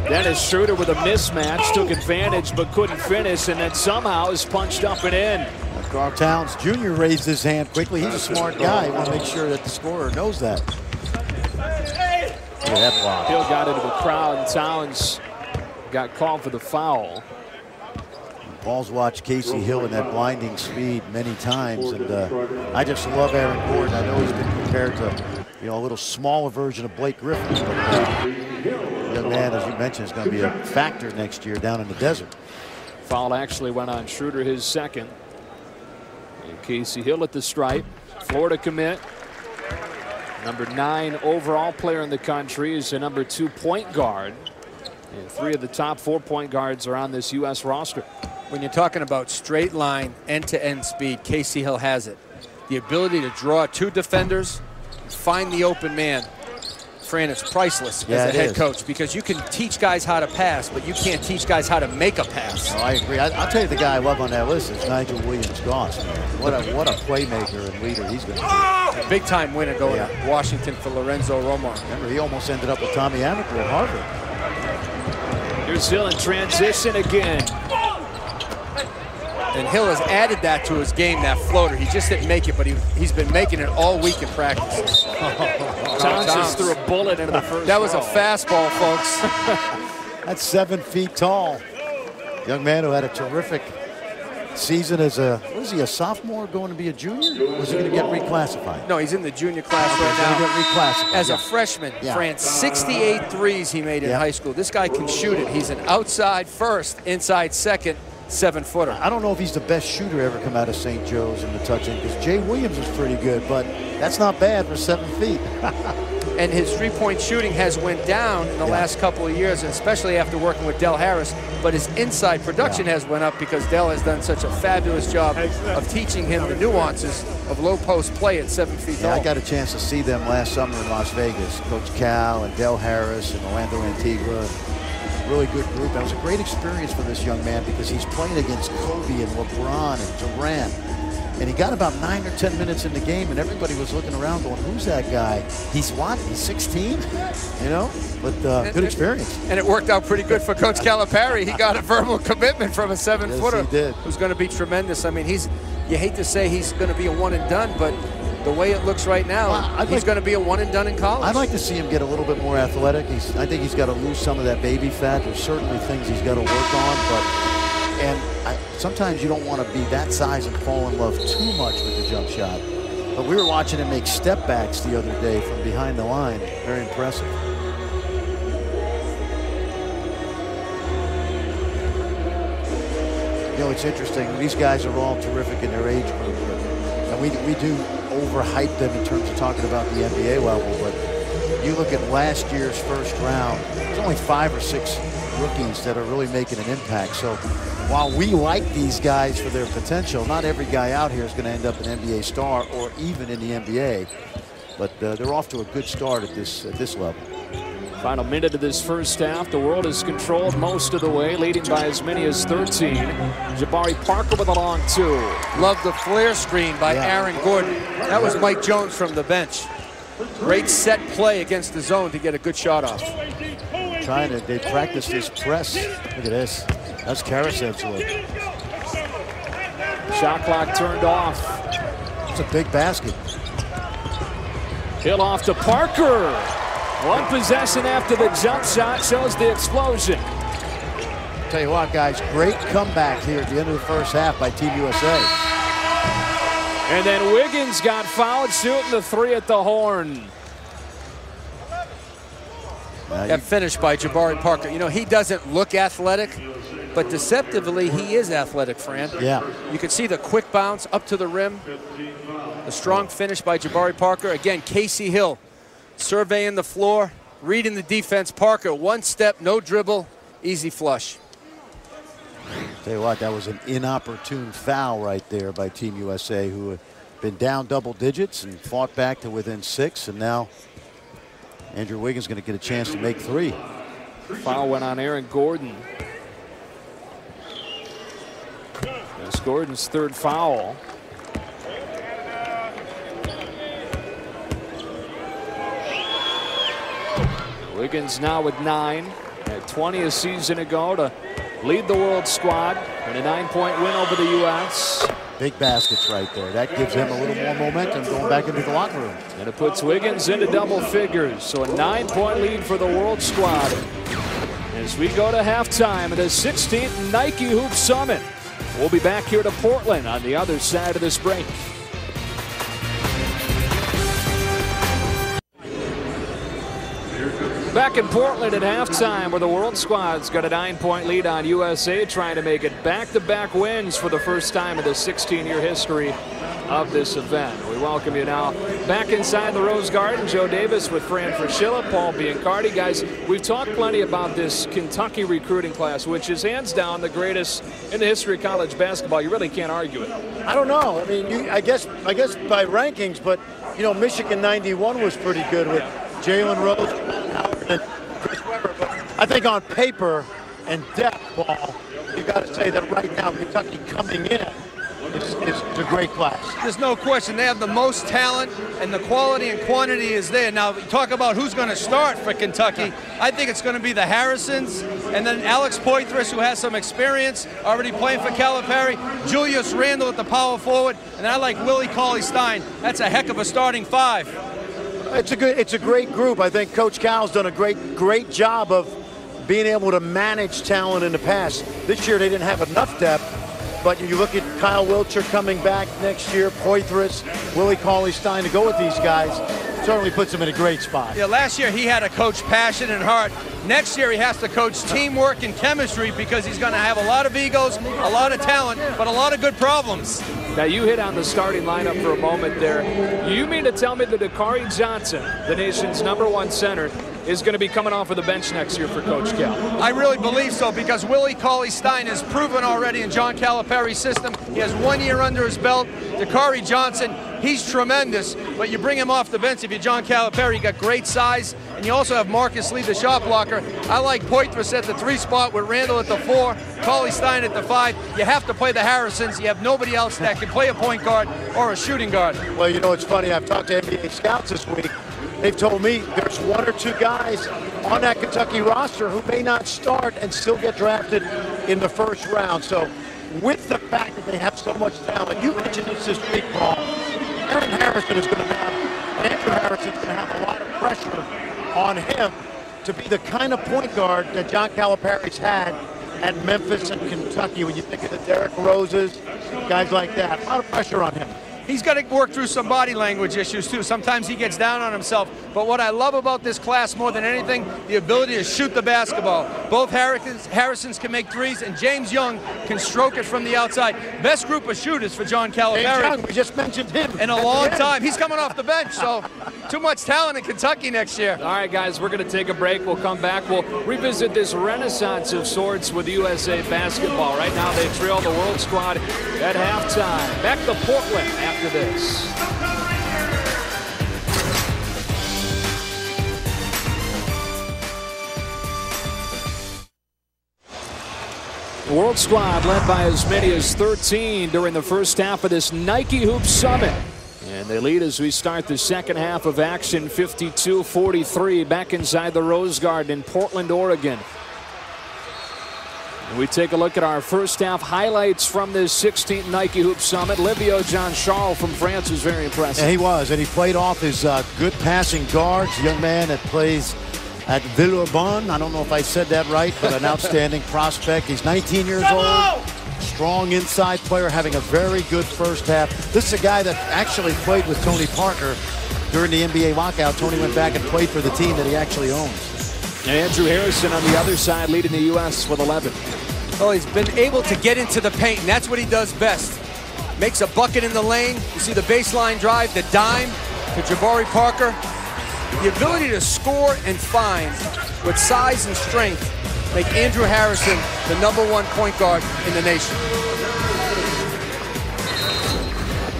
Dennis Schroeder with a mismatch, took advantage but couldn't finish, and then somehow is punched up and in. Carl Towns Jr. raised his hand quickly. He's a smart guy. You want to make sure that the scorer knows that. Look at that block. Hill got into the crowd, and Towns got called for the foul. Paul's watched Casey Hill in that blinding speed many times, and I just love Aaron Gordon. I know he's been compared to, you know, a little smaller version of Blake Griffin, but young man, as you mentioned, is going to be a factor next year down in the desert. Foul actually went on Schroeder, his second. And Casey Hill at the stripe. Florida commit. Number 9 overall player in the country is the number 2 point guard. And 3 of the top 4 point guards are on this U.S. roster. When you're talking about straight line, end-to-end speed, Casey Hill has it. The ability to draw 2 defenders, find the open man. Fran, it's priceless as a head coach, because you can teach guys how to pass, but you can't teach guys how to make a pass. Oh, I agree. I'll tell you the guy I love on that list is Nigel Williams-Goss. What a playmaker and leader he's going to be. A big-time winner going to Washington for Lorenzo Romar. Remember, he almost ended up with Tommy Amaker at Harvard. Here's Hill in transition again. And Hill has added that to his game, that floater. He just didn't make it, but he's been making it all week in practice. Towns just threw a bullet into the first That was a ball. fastball, folks. That's 7 feet tall. Young man who had a terrific season as a, what is he, a sophomore going to be a junior? Or was he going to get reclassified? No, he's in the junior class He's right going to now. get reclassified. As a freshman, Fran, 68 threes he made in high school. This guy can shoot it. He's an outside first, inside second. 7-footer. I don't know if he's the best shooter ever come out of St. Joe's in the touching, because Jay Williams is pretty good, but that's not bad for 7 feet. And his three-point shooting has went down in the last couple of years, and especially after working with Del Harris. But his inside production has went up because Del has done such a fabulous job of teaching him the nuances of low post play at 7 feet tall. I got a chance to see them last summer in Las Vegas. Coach Cal and Del Harris and Orlando Antigua. Really good group. That was a great experience for this young man because he's playing against Kobe and LeBron and Durant. And he got about 9 or 10 minutes in the game, and everybody was looking around going, who's that guy? He's what? He's 16? You know? But good experience. And it worked out pretty good for Coach Calipari. He got a verbal commitment from a 7-footer. Yes, he did. Who's going to be tremendous. I mean, you hate to say he's going to be a one and done, but the way it looks right now, he's going to be a one and done in college. I'd like to see him get a little bit more athletic. I think he's got to lose some of that baby fat. There's certainly things he's got to work on, sometimes you don't want to be that size and fall in love too much with the jump shot. But we were watching him make step backs the other day from behind the line. Very impressive. You know, it's interesting. These guys are all terrific in their age group. And we do overhype them in terms of talking about the NBA level. But you look at last year's first round, there's only 5 or 6 rookies that are really making an impact. So while we like these guys for their potential, not every guy out here is going to end up an NBA star or even in the NBA. But they're off to a good start at this level. Final minute of this first half. The world is controlled most of the way, leading by as many as 13. Jabari Parker with a long 2. Love the flare screen by Aaron Gordon. That was Mike Jones from the bench. Great set play against the zone to get a good shot off. They practice this press. Look at this. That's Karasev's look. Shot clock turned off. It's a big basket. Hill off to Parker. One possession after the jump shot shows the explosion. Tell you what, guys, great comeback here at the end of the first half by Team USA. And then Wiggins got fouled shooting the 3 at the horn. That finish by Jabari Parker. You know, he doesn't look athletic, but deceptively he is athletic, Fran. Yeah. You can see the quick bounce up to the rim. The strong finish by Jabari Parker. Again, Casey Hill surveying the floor, reading the defense. Parker, one step, no dribble, easy flush. Tell you what, that was an inopportune foul right there by Team USA, who had been down double digits and fought back to within 6, and now Andrew Wiggins going to get a chance to make 3. Foul went on Aaron Gordon. That's Gordon's 3rd foul. Wiggins now with 9. Had 20 a season ago to lead the world squad in a 9-point win over the U.S. Big baskets right there. That gives him a little more momentum going back into the locker room. And it puts Wiggins into double figures. So a 9-point lead for the world squad as we go to halftime at the 16th Nike Hoop Summit. We'll be back here to Portland on the other side of this break. Back in Portland at halftime, where the world squad's got a 9-point lead on USA, trying to make it back-to-back wins for the first time in the 16-year history of this event. We welcome you now back inside the Rose Garden. Joe Davis with Fran Fraschilla, Paul Biancardi. Guys, we've talked plenty about this Kentucky recruiting class, which is hands down the greatest in the history of college basketball. You really can't argue it. I don't know. I mean, I guess by rankings, but you know, Michigan '91 was pretty good with Jalen Rose and Chris Webber. But I think on paper and depth ball, you got to say that right now Kentucky coming in is a great class. There's no question. They have the most talent, and the quality and quantity is there. Now, talk about who's going to start for Kentucky. I think it's going to be the Harrisons, and then Alex Poitras, who has some experience, already playing for Calipari, Julius Randle at the power forward, and I like Willie Cauley-Stein. That's a heck of a starting 5. It's a great group. I think Coach Cal's done a great job of being able to manage talent in the past. This year they didn't have enough depth. But you look at Kyle Wiltshire coming back next year, Poitras, Willie Cauley-Stein to go with these guys. certainly puts him in a great spot. Yeah, last year he had to coach passion and heart. Next year he has to coach teamwork and chemistry because he's going to have a lot of egos, a lot of talent, but a lot of good problems. Now, you hit on the starting lineup for a moment there. You mean to tell me that Dakari Johnson, the nation's #1 center, is going to be coming off of the bench next year for Coach Cal? I really believe so because Willie Cauley-Stein has proven already in John Calipari's system. He has 1 year under his belt. Dakari Johnson, he's tremendous, but you bring him off the bench if you're John Calipari, you got great size, and you also have Marcus Lee, the shot blocker. I like Poitras at the 3 spot with Randall at the 4, Cauley-Stein at the 5. You have to play the Harrisons. You have nobody else that can play a point guard or a shooting guard. Well, you know, it's funny. I've talked to NBA scouts this week. They've told me there's 1 or 2 guys on that Kentucky roster who may not start and still get drafted in the first round. So with the fact that they have so much talent, you mentioned this week, Paul, Aaron Harrison is going to have, Andrew Harrison's going to have a lot of pressure on him to be the kind of point guard that John Calipari's had at Memphis and Kentucky. When you think of the Derrick Roses, guys like that, a lot of pressure on him. He's got to work through some body language issues, too. Sometimes he gets down on himself. But what I love about this class more than anything, the ability to shoot the basketball. Both Harrisons can make threes, and James Young can stroke it from the outside. Best group of shooters for John Calipari. James Young, we just mentioned him. In a long time. He's coming off the bench, so too much talent in Kentucky next year. All right, guys, we're going to take a break. We'll come back. We'll revisit this renaissance of sorts with USA basketball. Right now, they trail the World Squad at halftime. Back to Portland after this. The World Squad led by as many as 13 during the first half of this Nike Hoop Summit. And they lead as we start the second half of action, 52-43, back inside the Rose Garden in Portland, Oregon. And we take a look at our first half highlights from this 16th Nike Hoop Summit. Livio Jean-Charles from France was very impressive. Yeah, he was, and he played off his good passing guards. Young man that plays at Villeurbanne. I don't know if I said that right, but an outstanding prospect. He's 19 years old. Strong inside player, having a very good first half. This is a guy that actually played with Tony Parker during the NBA lockout. Tony went back and played for the team that he actually owns. And Andrew Harrison on the other side leading the U.S. with 11. Well, he's been able to get into the paint, and that's what he does best. Makes a bucket in the lane. You see the baseline drive, the dime to Jabari Parker. The ability to score and find with size and strength make Andrew Harrison the #1 point guard in the nation.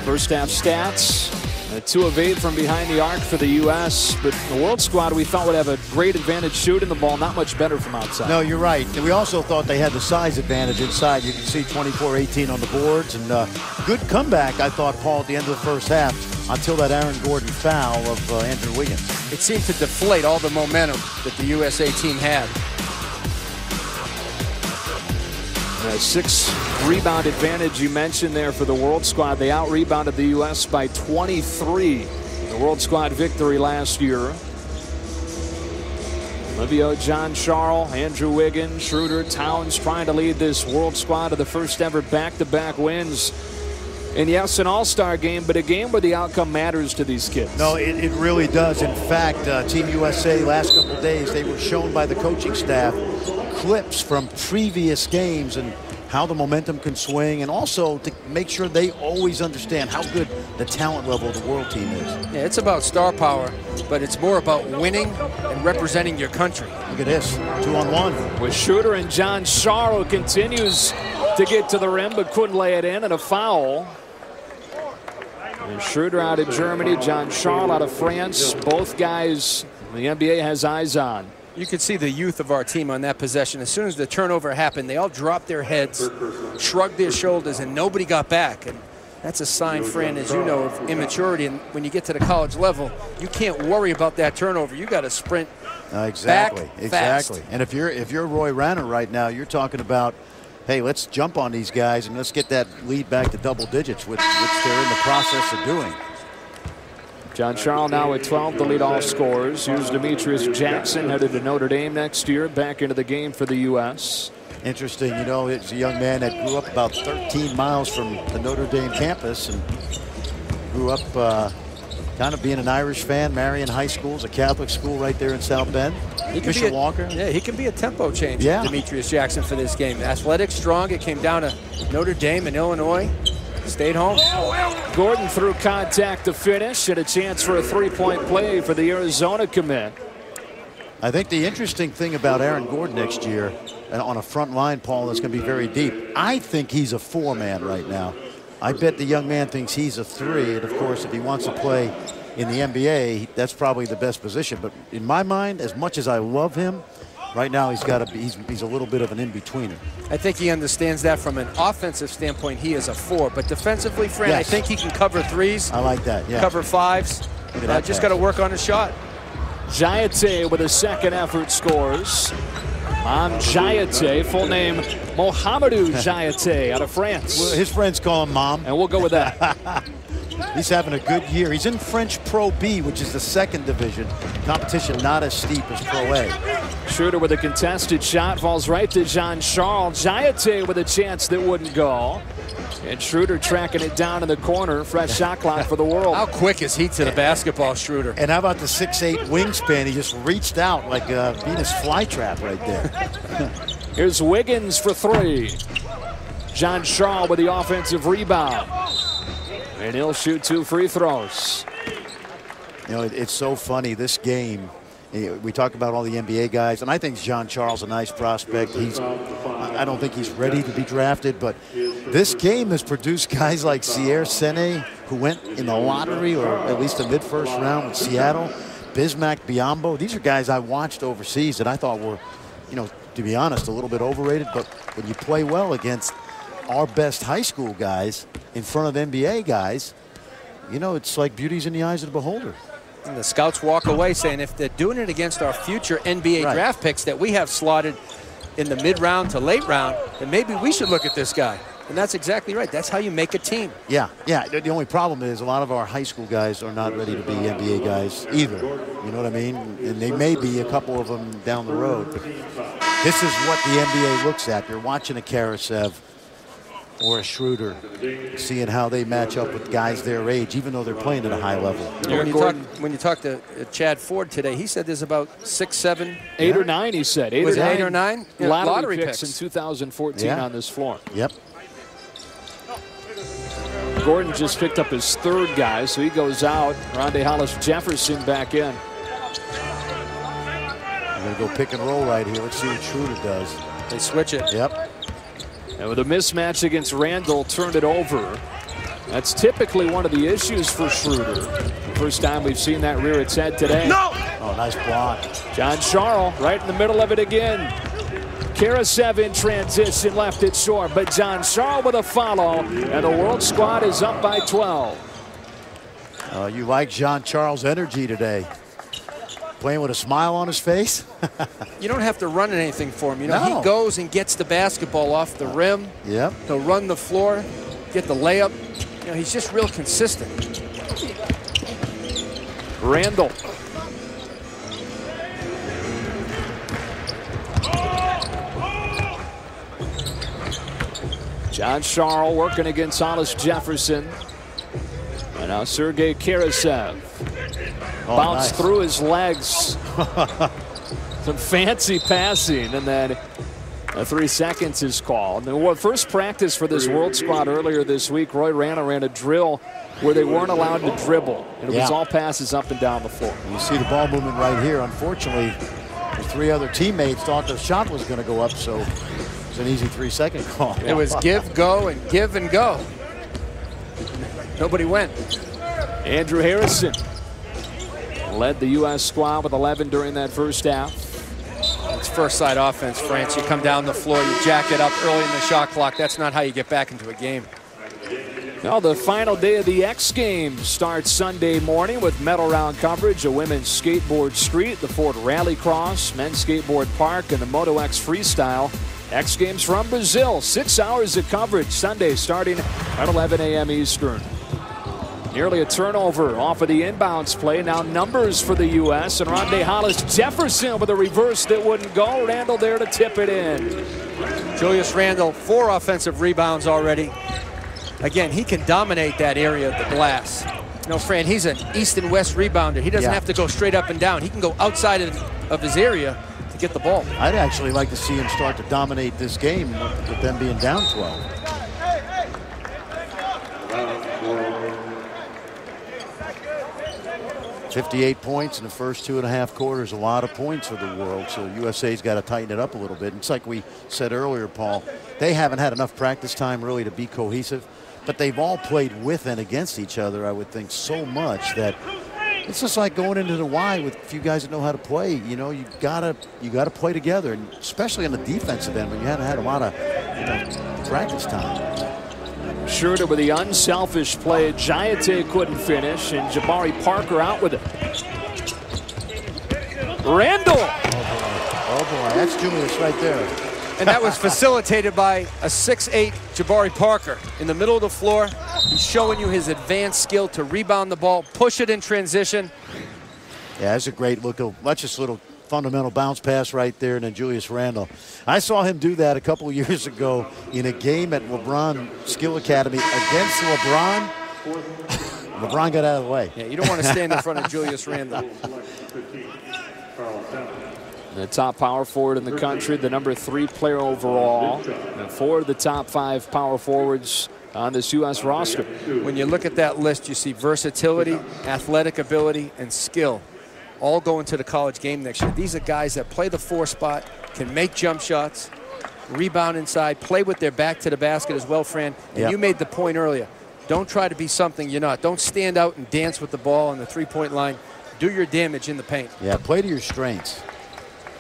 First half stats. 2 of 8 from behind the arc for the U.S. But the World Squad we thought would have a great advantage shooting the ball, not much better from outside. No, you're right. And we also thought they had the size advantage inside. You can see 24-18 on the boards. And good comeback, I thought, Paul, at the end of the first half until that Aaron Gordon foul of Andrew Wiggins. It seemed to deflate all the momentum that the USA team had. A 6-rebound advantage you mentioned there for the World Squad. They out-rebounded the U.S. by 23. The World Squad victory last year. Livio Jean-Charles, Andrew Wiggins, Schroeder, Towns trying to lead this World Squad to the first ever back-to-back wins. And yes, an all-star game, but a game where the outcome matters to these kids. No, it really does. In fact, Team USA last couple of days, they were shown by the coaching staff clips from previous games and how the momentum can swing, and also to make sure they always understand how good the talent level of the world team is. Yeah, it's about star power, but it's more about winning and representing your country. Look at this, 2-on-1. With Schroeder and Jean-Charles, who continues to get to the rim but couldn't lay it in, and a foul. And Schroeder out of Germany, Jean-Charles out of France. Both guys the NBA has eyes on. You could see the youth of our team on that possession. As soon as the turnover happened, they all dropped their heads, shrugged their shoulders, and nobody got back. And that's a sign, Fran, as you know, of immaturity. And when you get to the college level, you can't worry about that turnover. You got to sprint exactly. fast. And if you're Roy Ranner right now, you're talking about, hey, let's jump on these guys and let's get that lead back to double digits, which they're in the process of doing. Jean-Charles now at 12 to lead all scorers. Here's Demetrius Jackson headed to Notre Dame next year, back into the game for the U.S. Interesting, you know, it's a young man that grew up about 13 miles from the Notre Dame campus and grew up kind of being an Irish fan. Marion High School is a Catholic school right there in South Bend. Bishop Walker. Yeah, he can be a tempo changer, yeah. Demetrius Jackson, for this game. Athletic, strong. It came down to Notre Dame and Illinois. Stayed home. Gordon through contact to finish, and a chance for a three-point play for the Arizona commit. I think the interesting thing about Aaron Gordon next year, and on a front line, Paul, that's going to be very deep. I think he's a 4-man right now. I bet the young man thinks he's a 3, and of course, if he wants to play in the NBA, that's probably the best position. But in my mind, as much as I love him, right now he's got to be. He's a little bit of an in-betweener. I think he understands that from an offensive standpoint. He is a 4, but defensively, Fran, yes. I think he can cover 3s. I like that. Yeah. Cover 5s. Just got to work on his shot. Jayate with a second effort scores. Jayate, full name Mohamedou Jayate, out of France. Well, his friends call him Mom. And we'll go with that. He's having a good year. He's in French Pro B, which is the 2nd division. Competition not as steep as Pro A. Schroeder with a contested shot, falls right to Jean-Charles. Jayate with a chance that wouldn't go. And Schroeder tracking it down in the corner. Fresh shot clock for the World. How quick is he to the basketball, Schroeder? And how about the 6'8" wingspan? He just reached out like a Venus flytrap right there. Here's Wiggins for 3. Jean-Charles with the offensive rebound. And he'll shoot 2 free throws. You know, it's so funny, this game. We talk about all the NBA guys, and I think Jean-Charles a nice prospect. I don't think he's ready to be drafted, but this game has produced guys like Sierre Sene, who went in the lottery or at least the mid-first round with Seattle. Bismack Biyombo. These are guys I watched overseas that I thought were, you know, to be honest, a little bit overrated. But when you play well against our best high school guys in front of NBA guys, you know, it's like beauty's in the eyes of the beholder. And the scouts walk away saying if they're doing it against our future NBA draft picks that we have slotted in the mid-round to late round, then maybe we should look at this guy. And that's exactly right. That's how you make a team. Yeah. The only problem is a lot of our high school guys are not ready to be NBA guys either. You know what I mean? And they may be a couple of them down the road. But this is what the NBA looks at. You're watching a Karasev or a Schroeder, seeing how they match up with guys their age, even though they're playing at a high level. When you talk to Chad Ford today, he said there's about 6, 7, 8 or 9. He said 8 was or 9. 8 or 9 lottery picks in 2014 on this floor. Yep. Gordon just picked up his 3rd guy, so he goes out. Rondae Hollis-Jefferson back in. I'm going to go pick and roll right here. Let's see what Schroeder does. They switch it. Yep. And with a mismatch against Randall, turned it over. That's typically one of the issues for Schroeder. First time we've seen that rear its head today. No! Oh, nice block. Jean-Charles right in the middle of it again. Karasev in transition, left it short, but Jean-Charles with a follow, and the World squad is up by 12. You like Jean-Charles' energy today. Playing with a smile on his face. You don't have to run anything for him. You know, No. he goes and gets the basketball off the rim. Yep. He'll run the floor, get the layup. You know, he's just real consistent. Randall. Jean-Charles working against Hollis-Jefferson. And now Sergei Karasev. Bounced through his legs. Some fancy passing, and then 3 seconds is called. And first practice for this World squad earlier this week, Roy Rana ran a drill where they weren't allowed to dribble. And it was all passes up and down the floor. You see the ball movement right here. Unfortunately, the 3 other teammates thought the shot was going to go up, so it's an easy 3-second call. It was give, go, and give and go. Nobody went. Andrew Harrison led the U.S. squad with 11 during that first half. It's first side offense, France. You come down the floor, you jack it up early in the shot clock. That's not how you get back into a game. Now the final day of the X Games starts Sunday morning with medal round coverage of women's skateboard street, the Ford Rallycross, men's skateboard park, and the Moto X Freestyle. X Games from Brazil, 6 hours of coverage Sunday starting at 11 a.m. Eastern. Nearly a turnover off of the inbounds play. Now numbers for the U.S. and Rondae Hollis-Jefferson with a reverse that wouldn't go. Randall there to tip it in. Julius Randle, 4 offensive rebounds already. Again, he can dominate that area of the glass. You know, Fran, he's an east and west rebounder. He doesn't have to go straight up and down. He can go outside of his area to get the ball. I'd actually like to see him start to dominate this game with them being down 12. 58 points in the first 2.5 quarters, a lot of points for the world. So USA's got to tighten it up a little bit. And it's like we said earlier, Paul, they haven't had enough practice time really to be cohesive, but they've all played with and against each other, I would think, so much that it's just like going into the Y with a few guys that know how to play. You know, you gotta play together, and especially on the defensive end when you haven't had a lot of practice time. Schroeder with the unselfish play. Giante couldn't finish, and Jabari Parker out with it. Randall. Oh boy, that's Julius right there. And that was facilitated by a 6'8" Jabari Parker. In the middle of the floor, he's showing you his advanced skill to rebound the ball, push it in transition. Yeah, that's a great look. That's just a little fundamental bounce pass right there, and then Julius Randle. I saw him do that a couple of years ago in a game at LeBron Skill Academy against LeBron. LeBron got out of the way. Yeah, you don't want to stand in front of Julius Randle. The top power forward in the country, the #3 player overall, and 4 of the top 5 power forwards on this U.S. roster. When you look at that list, you see versatility, athletic ability, and skill all going to the college game next year. These are guys that play the 4 spot, can make jump shots, rebound inside, play with their back to the basket as well, Fran. And you made the point earlier. Don't try to be something you're not. Don't stand out and dance with the ball on the 3-point line. Do your damage in the paint. Yeah, play to your strengths.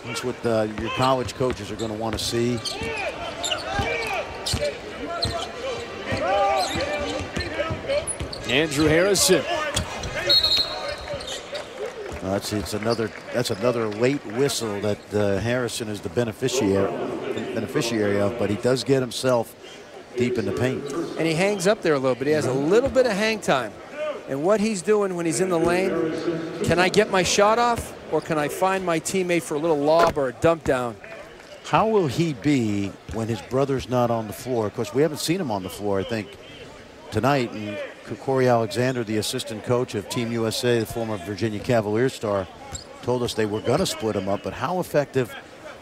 That's what your college coaches are going to want to see. Andrew Harrison. That's another late whistle that Harrison is the beneficiary of, but he does get himself deep in the paint. And he hangs up there a little bit. He has a little bit of hang time. And what he's doing when he's in the lane, can I get my shot off, or can I find my teammate for a little lob or a dump down? How will he be when his brother's not on the floor? Of course, we haven't seen him on the floor, I think, tonight. And Corey Alexander, the assistant coach of Team USA, the former Virginia Cavaliers star, told us they were going to split him up. But how effective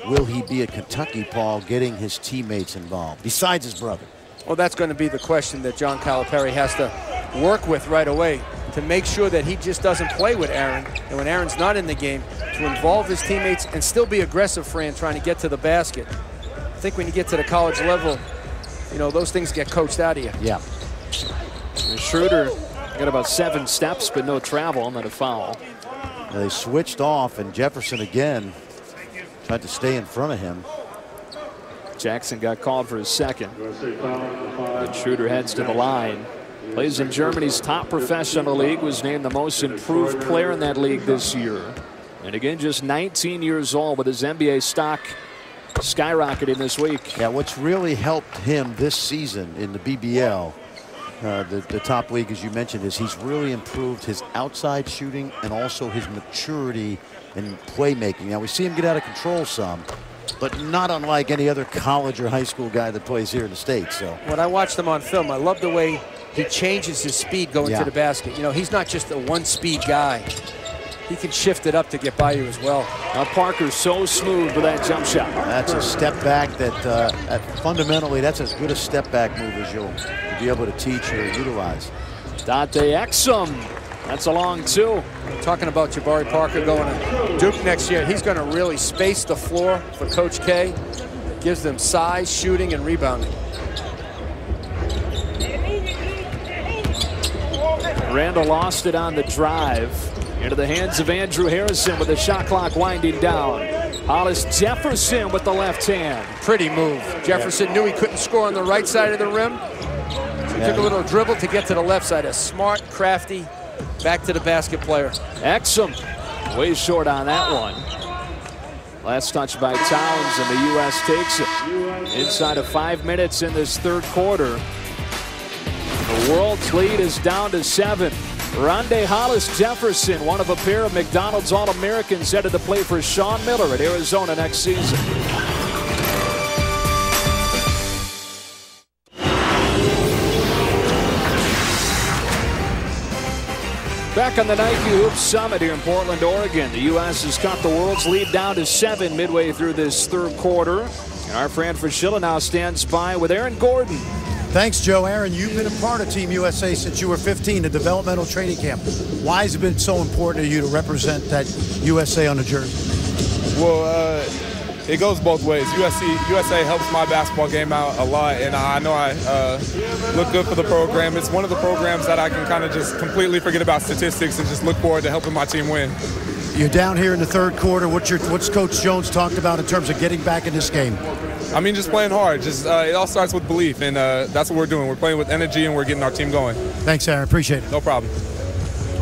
will he be at Kentucky, Paul, getting his teammates involved, besides his brother? Well, that's going to be the question that John Calipari has to work with right away, to make sure that he just doesn't play with Aaron, and when Aaron's not in the game, to involve his teammates and still be aggressive, Fran, trying to get to the basket. I think when you get to the college level, you know, those things get coached out of you. Yeah. And Schroeder got about 7 steps, but no travel, and then a foul. Now they switched off, and Jefferson again tried to stay in front of him. Jackson got called for his second. And Schroeder heads to the line. Plays in Germany's top professional league, was named the most improved player in that league this year. And again, just 19 years old, with his NBA stock skyrocketing this week. Yeah, what's really helped him this season in the BBL, the top league, as you mentioned, is he's really improved his outside shooting and also his maturity in playmaking. Now, we see him get out of control some, but not unlike any other college or high school guy that plays here in the States. So when I watched him on film, I love the way he changes his speed going to the basket. You know, he's not just a one-speed guy. He can shift it up to get by you as well. Now Parker's so smooth with that jump shot. That's a step back that fundamentally, that's as good a step back move as you'll be able to teach or utilize. Dante Exum. That's a long 2. Talking about Jabari Parker going to Duke next year, he's going to really space the floor for Coach K. Gives them size, shooting, and rebounding. Randall lost it on the drive. Into the hands of Andrew Harrison with the shot clock winding down. Hollis Jefferson with the left hand. Pretty move. Jefferson knew he couldn't score on the right side of the rim. So he took a little dribble to get to the left side. A smart, crafty, back to the basket player. Exum way short on that one. Last touch by Towns, and the U.S. takes it. Inside of 5 minutes in this third quarter. The world's lead is down to 7. Rondae Hollis Jefferson, one of a pair of McDonald's All-Americans, headed to play for Sean Miller at Arizona next season. Back on the Nike Hoops Summit here in Portland, Oregon. The U.S. has cut the world's lead down to 7 midway through this third quarter. And our Fran Fraschilla now stands by with Aaron Gordon. Thanks, Joe. Aaron, you've been a part of Team USA since you were 15, the developmental training camp. Why has it been so important to you to represent that USA on the jersey? Well, it goes both ways. USA helps my basketball game out a lot, and I know I look good for the program. It's one of the programs that I can kind of just completely forget about statistics and just look forward to helping my team win. You're down here in the third quarter. What's Coach Jones talked about in terms of getting back in this game? I mean, just playing hard. Just it all starts with belief, and that's what we're doing. We're playing with energy, and we're getting our team going. Thanks, Aaron. Appreciate it. No problem.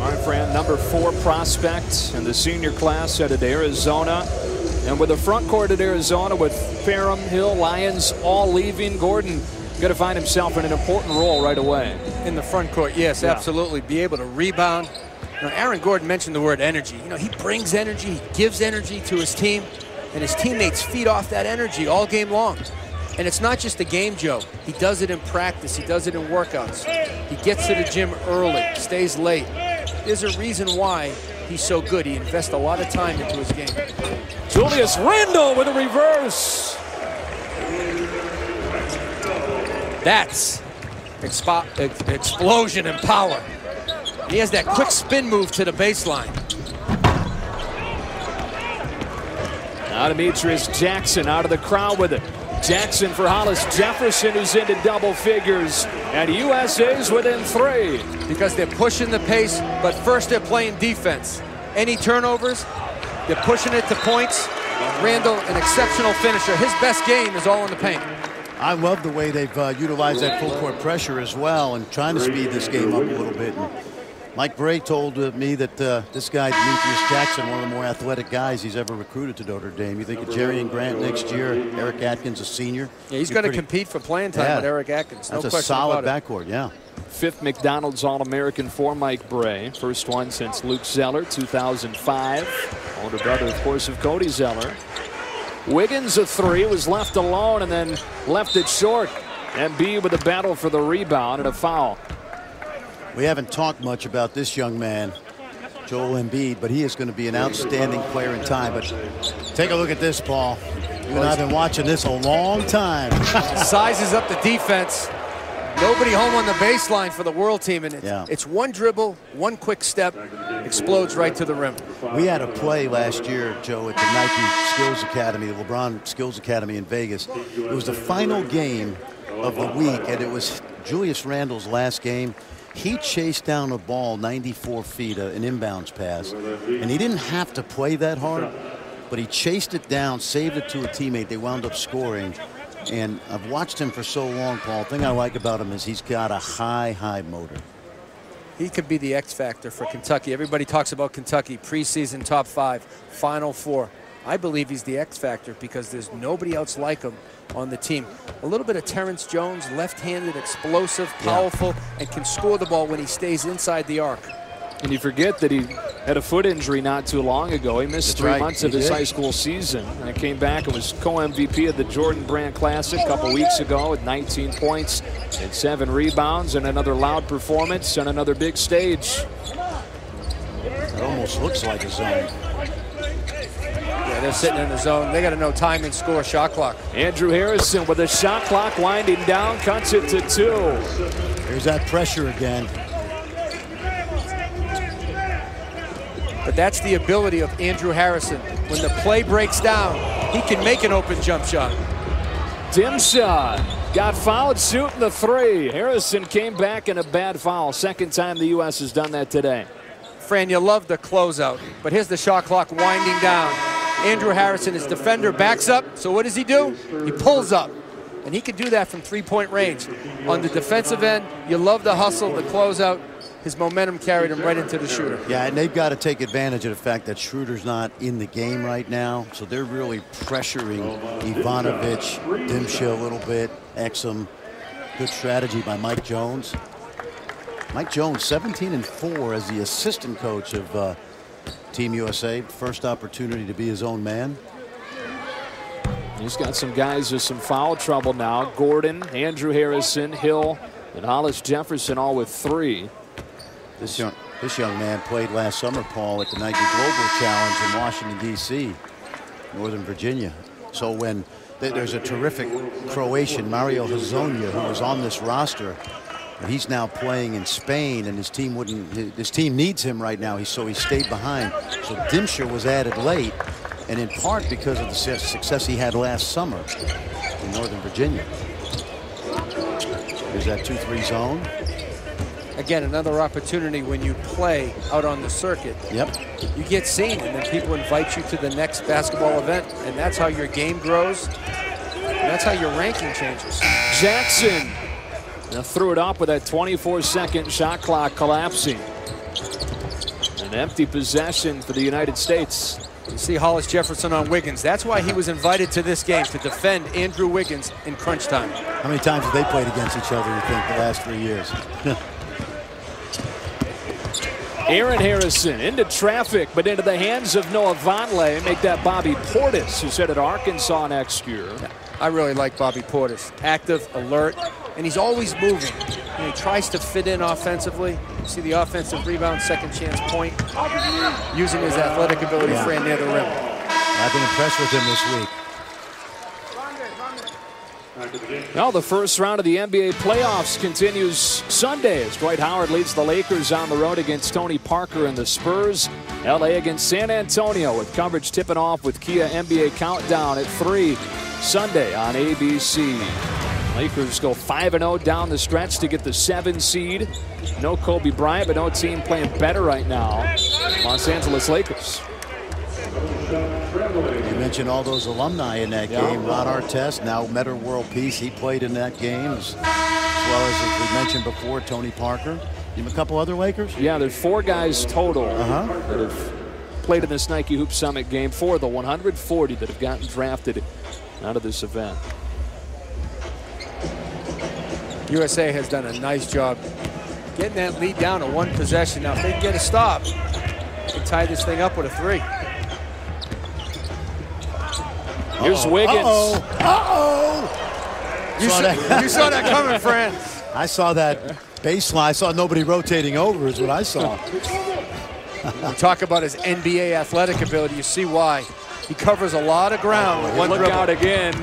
All right, Fran, number 4 prospect in the senior class headed to Arizona. And with the front court at Arizona with Ferrum, Hill, Lyons all leaving, Gordon going to find himself in an important role right away. In the front court, yes, yeah. Absolutely. Be able to rebound. You know, Aaron Gordon mentioned the word energy. You know, he brings energy, he gives energy to his team, and his teammates feed off that energy all game long. And it's not just a game, Joe. He does it in practice. He does it in workouts. He gets to the gym early, stays late. There's a reason why he's so good. He invests a lot of time into his game. Julius Randle with a reverse. That's explosion and power. He has that quick spin move to the baseline. Now Demetrius Jackson out of the crowd with it. Jackson for Hollis Jefferson, who's into double figures. And USA's within 3. Because they're pushing the pace, but first they're playing defense. Any turnovers, they're pushing it to points. Randle, an exceptional finisher. His best game is all in the paint. I love the way they've utilized that full court pressure as well and trying to speed this game up a little bit. And Mike Bray told me that this guy, Demetrius Jackson, one of the more athletic guys he's ever recruited to Notre Dame. You think of Jerry and Grant next year, Eric Atkins, a senior. Yeah, he's going to compete for playing time with Eric Atkins. No that's a solid backcourt, yeah. 5th McDonald's All-American for Mike Bray. First one since Luke Zeller, 2005. Older brother, of course, of Cody Zeller. Wiggins, a 3, was left alone and then left it short. Embiid with a battle for the rebound and a foul. We haven't talked much about this young man, Joel Embiid, but he is going to be an outstanding player in time. But take a look at this, Paul. You and I have been watching this a long time. Sizes up the defense. Nobody home on the baseline for the world team. And it's one dribble, one quick step, explodes right to the rim. We had a play last year, Joe, at the Nike Skills Academy, the LeBron Skills Academy in Vegas. It was the final game of the week, and it was Julius Randle's last game. He chased down a ball 94 feet, an inbounds pass, and he didn't have to play that hard, but he chased it down, saved it to a teammate. They wound up scoring, and I've watched him for so long, Paul. The thing I like about him is he's got a high motor. He could be the X factor for Kentucky. Everybody talks about Kentucky, preseason top 5, Final 4. I believe he's the X factor because there's nobody else like him on the team. A little bit of Terrence Jones, left-handed, explosive, powerful, and can score the ball when he stays inside the arc. And you forget that he had a foot injury not too long ago. He missed 3 months of his high school season. And came back and was co-MVP of the Jordan Brand Classic a couple weeks ago with 19 points and 7 rebounds and another loud performance on another big stage. It almost looks like a zone. Yeah, they're sitting in the zone. They got to know time and score, shot clock. Andrew Harrison with a shot clock winding down, cuts it to 2. There's that pressure again. But that's the ability of Andrew Harrison. When the play breaks down, he can make an open jump shot. Dimshaw got fouled shooting the 3. Harrison came back in a bad foul. Second time the U.S. has done that today. Fran, you love the closeout, but here's the shot clock winding down. Andrew Harrison, his defender, backs up. So what does he do? He pulls up. And he can do that from 3-point range. On the defensive end, you love the hustle, the closeout. His momentum carried him right into the shooter. Yeah, and they've got to take advantage of the fact that Schroeder's not in the game right now. So they're really pressuring Ivanovic, Dimshaw a little bit, Exum. Good strategy by Mike Jones. Mike Jones, 17-4 as the assistant coach of Team USA. First opportunity to be his own man. He's got some guys with some foul trouble now. Gordon, Andrew Harrison, Hill, and Hollis Jefferson all with 3. This young man played last summer, Paul, at the Nike Global Challenge in Washington, D.C., Northern Virginia. So when there's a terrific Croatian, Mario Hazonia, who was on this roster, and he's now playing in Spain, and his team needs him right now, so he stayed behind. So Dimscher was added late, and in part because of the success he had last summer in Northern Virginia. There's that 2-3 zone. Again, another opportunity when you play out on the circuit. Yep. You get seen, and then people invite you to the next basketball event, and that's how your game grows. And that's how your ranking changes. Jackson threw it up with that 24-second shot clock collapsing. An empty possession for the United States. You see Hollis Jefferson on Wiggins. That's why he was invited to this game, to defend Andrew Wiggins in crunch time. How many times have they played against each other, you think, the last 3 years? Aaron Harrison into traffic, but into the hands of Noah Vonleh. Make that Bobby Portis, who's headed to Arkansas next year. Yeah, I really like Bobby Portis. Active, alert, and he's always moving. He tries to fit in offensively. You see the offensive rebound, second chance point, using his athletic ability for near the rim. I've been impressed with him this week. Now the first round of the NBA playoffs continues Sunday as Dwight Howard leads the Lakers on the road against Tony Parker and the Spurs. LA against San Antonio, with coverage tipping off with Kia NBA Countdown at 3 Sunday on ABC. Lakers go 5-0 down the stretch to get the 7 seed. No Kobe Bryant, but no team playing better right now. Los Angeles Lakers. You mentioned all those alumni in that game. Ron Artest, now Metta World Peace, he played in that game, as well as we mentioned before, Tony Parker. You have a couple other Lakers? Yeah, there's 4 guys total that have played in this Nike Hoop Summit game. 4 of the 140 that have gotten drafted out of this event. USA has done a nice job getting that lead down to 1 possession. Now, if they can get a stop, they can tie this thing up with a 3. Here's Wiggins. You saw that coming, friend. I saw that baseline. I saw nobody rotating over is what I saw. You talk about his NBA athletic ability. You see why. He covers a lot of ground with one Look dribble. out again.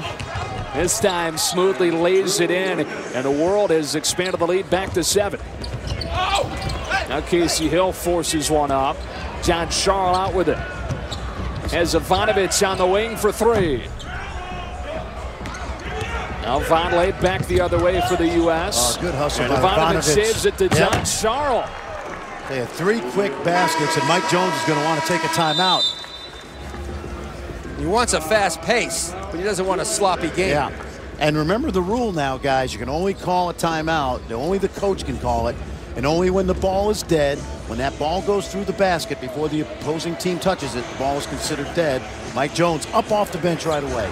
This time smoothly lays it in, and the World has expanded the lead back to 7. Now Casey Hill forces one up. John Charles out with it. As Ivanovic on the wing for 3. Now Vonleh back the other way for the U.S. Good hustle and by Ivanovic saves it to John Charles. They had 3 quick baskets, and Mike Jones is going to want to take a timeout. He wants a fast pace, but he doesn't want a sloppy game. Yeah. And remember the rule now, guys. You can only call a timeout. Only the coach can call it. And only when the ball is dead, when that ball goes through the basket before the opposing team touches it, the ball is considered dead. Mike Jones up off the bench right away.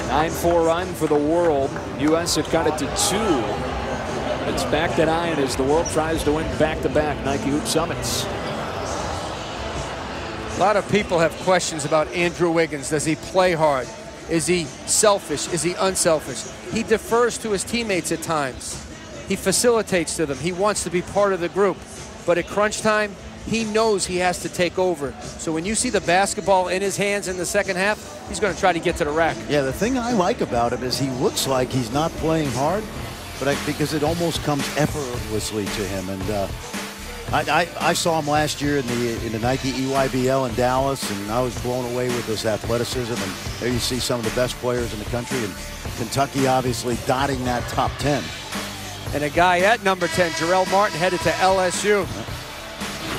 9-4 run for the World. U.S. had cut it to 2. It's back to 9 as the World tries to win back-to-back Nike Hoop Summits. A lot of people have questions about Andrew Wiggins. Does he play hard? Is he selfish? Is he unselfish? He defers to his teammates at times. He facilitates to them. He wants to be part of the group. But at crunch time, he knows he has to take over. So when you see the basketball in his hands in the second half, he's going to try to get to the rack. Yeah, the thing I like about him is he looks like he's not playing hard, but because it almost comes effortlessly to him. And I saw him last year in the Nike EYBL in Dallas, and I was blown away with his athleticism. And there you see some of the best players in the country, and Kentucky obviously dotting that top 10. And a guy at number 10, Jarrell Martin, headed to LSU.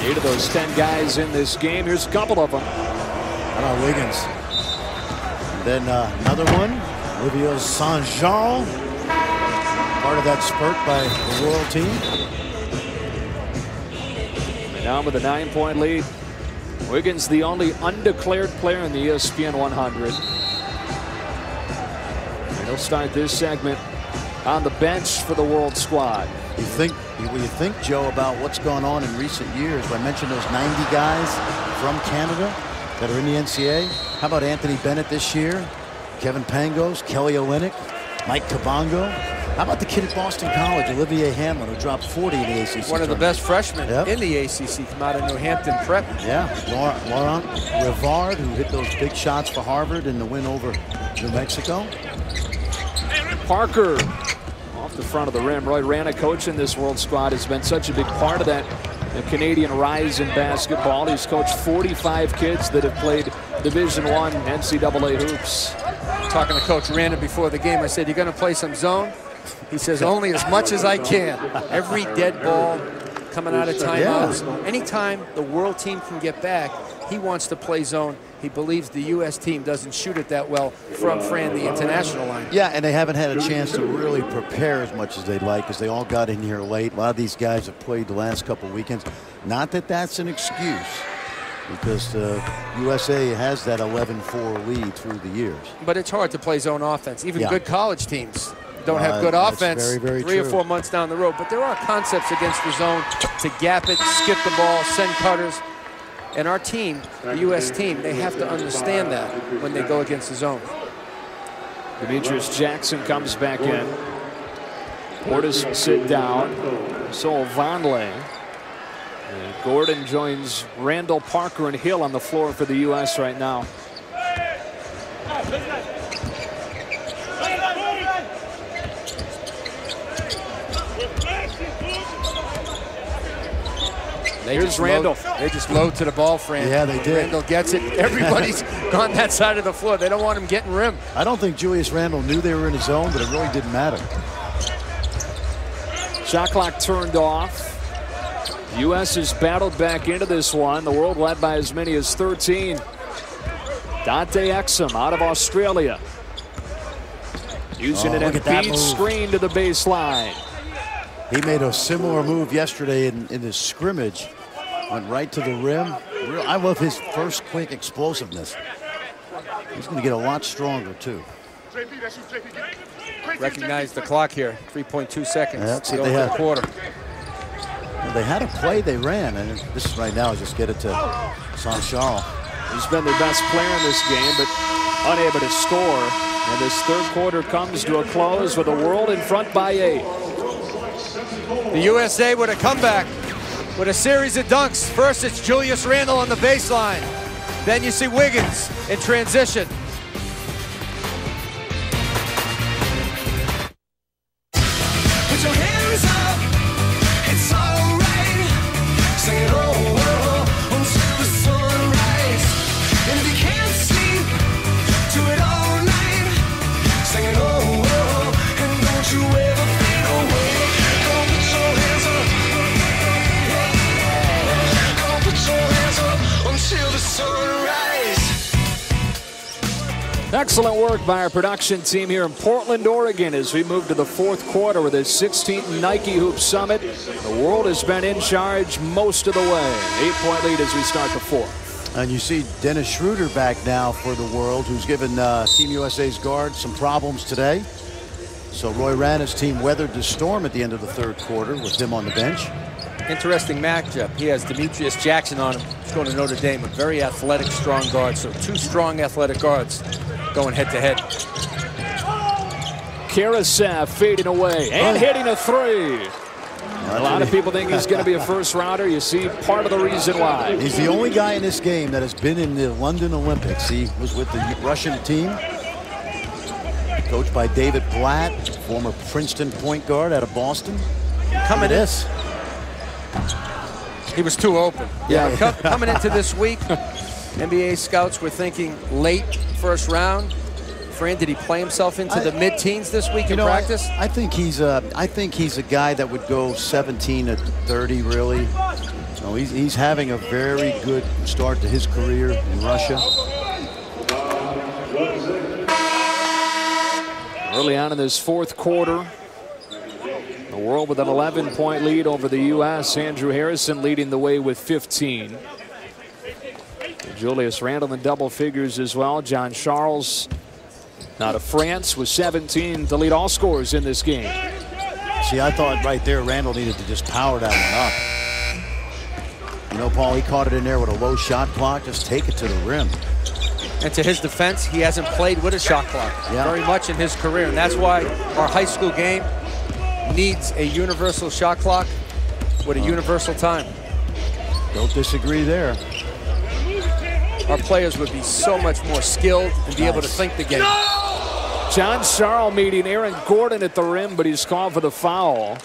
8 of those 10 guys in this game. Here's a couple of them. How about Wiggins? And then another one, Olivier Saint-Jean, part of that spurt by the Royal team. And now with a 9-point lead. Wiggins, the only undeclared player in the ESPN 100. And he'll start this segment on the bench for the World squad. You think, Joe, about what's gone on in recent years? I mentioned those 90 guys from Canada that are in the NCAA. How about Anthony Bennett this year? Kevin Pangos, Kelly Olynyk, Mike Kabongo. How about the kid at Boston College, Olivier Hamlin, who dropped 40 in the ACC One of the tournament? best freshmen in the ACC, come out of New Hampton Prep. Yeah, Laurent Rivard, who hit those big shots for Harvard in the win over New Mexico. Parker off the front of the rim. Roy Rana coaching this world squad has been such a big part of that Canadian rise in basketball. He's coached 45 kids that have played Division I NCAA hoops. Talking to Coach Rana before the game, I said, "You going to play some zone?" He says, "Only as much as I can." Every dead ball coming out of timeouts. Anytime the world team can get back, he wants to play zone. He believes the U.S. team doesn't shoot it that well from Fran, the international line. Yeah, and they haven't had a chance to really prepare as much as they'd like because they all got in here late. A lot of these guys have played the last couple of weekends. Not that that's an excuse, because USA has that 11-4 lead through the years. But it's hard to play zone offense. Even good college teams don't have good that's offense very 3 or true. 4 months down the road. But there are concepts against the zone to gap it, skip the ball, send cutters. And our team, the U.S. team, they have to understand that when they go against the zone. Demetrius Jackson comes back in. Portis sit down. So Vonleh. And Gordon joins Randall, Parker, and Hill on the floor for the U.S. right now. Here's Randall. They just load to the ball, Fran. Yeah, they did. Randall gets it. Everybody's gone that side of the floor. They don't want him getting rim. I don't think Julius Randle knew they were in his zone, but it really didn't matter. Shot clock turned off. U.S. has battled back into this one. The world led by as many as 13. Dante Exum out of Australia. Using an Embiid screen to the baseline. He made a similar move yesterday in this scrimmage. Went right to the rim. I love his first quick explosiveness. He's going to get a lot stronger, too. Recognize the clock here. 3.2 seconds. That's to what go they into had. the quarter. Well, they had a play they ran, and this right now is just get it to Sanchal. He's been their best player in this game, but unable to score. And this third quarter comes to a close with the world in front by 8. The USA with a comeback with a series of dunks. First, it's Julius Randle on the baseline. Then you see Wiggins in transition. Put your hands up, it's all right. Sing it until the sunrise. And if you can't sleep, do it all night. Sing it and don't you ever fade away. Don't put your hands up. Don't put your hands up until the sunrise. Excellent work by our production team here in Portland, Oregon, as we move to the fourth quarter with the 16th Nike Hoop Summit. The world has been in charge most of the way. 8-point lead as we start the fourth. And you see Dennis Schroeder back now for the world, who's given Team USA's guard some problems today. So Roy Rana's team weathered the storm at the end of the third quarter with him on the bench. Interesting matchup. He has Demetrius Jackson on him. He's going to Notre Dame, a very athletic, strong guard. So two strong athletic guards going head-to-head. Karasev fading away and hitting a three. A lot of people think he's going to be a first rounder. You see part of the reason why. He's the only guy in this game that has been in the London Olympics. He was with the Russian team, coached by David Blatt, former Princeton point guard out of Boston. Coming in. This. He was too open. Yeah. Coming into this week, NBA scouts were thinking late first round. Fran, did he play himself into the mid-teens this week in practice? I think he's a guy that would go 17 to 30, really. So he's having a very good start to his career in Russia. Early on in this fourth quarter, the world with an 11-point lead over the U.S. Andrew Harrison leading the way with 15. Julius Randle in double figures as well. John Charles out of France with 17 to lead all scorers in this game. See, I thought right there Randle needed to just power that one up. You know, Paul, he caught it in there with a low shot clock. Just take it to the rim. And to his defense, he hasn't played with a shot clock very much in his career. And that's why our high school game needs a universal shot clock with a universal time. Don't disagree there. Our players would be so much more skilled and be able to think the game. John Charles meeting Aaron Gordon at the rim, but he's called for the foul.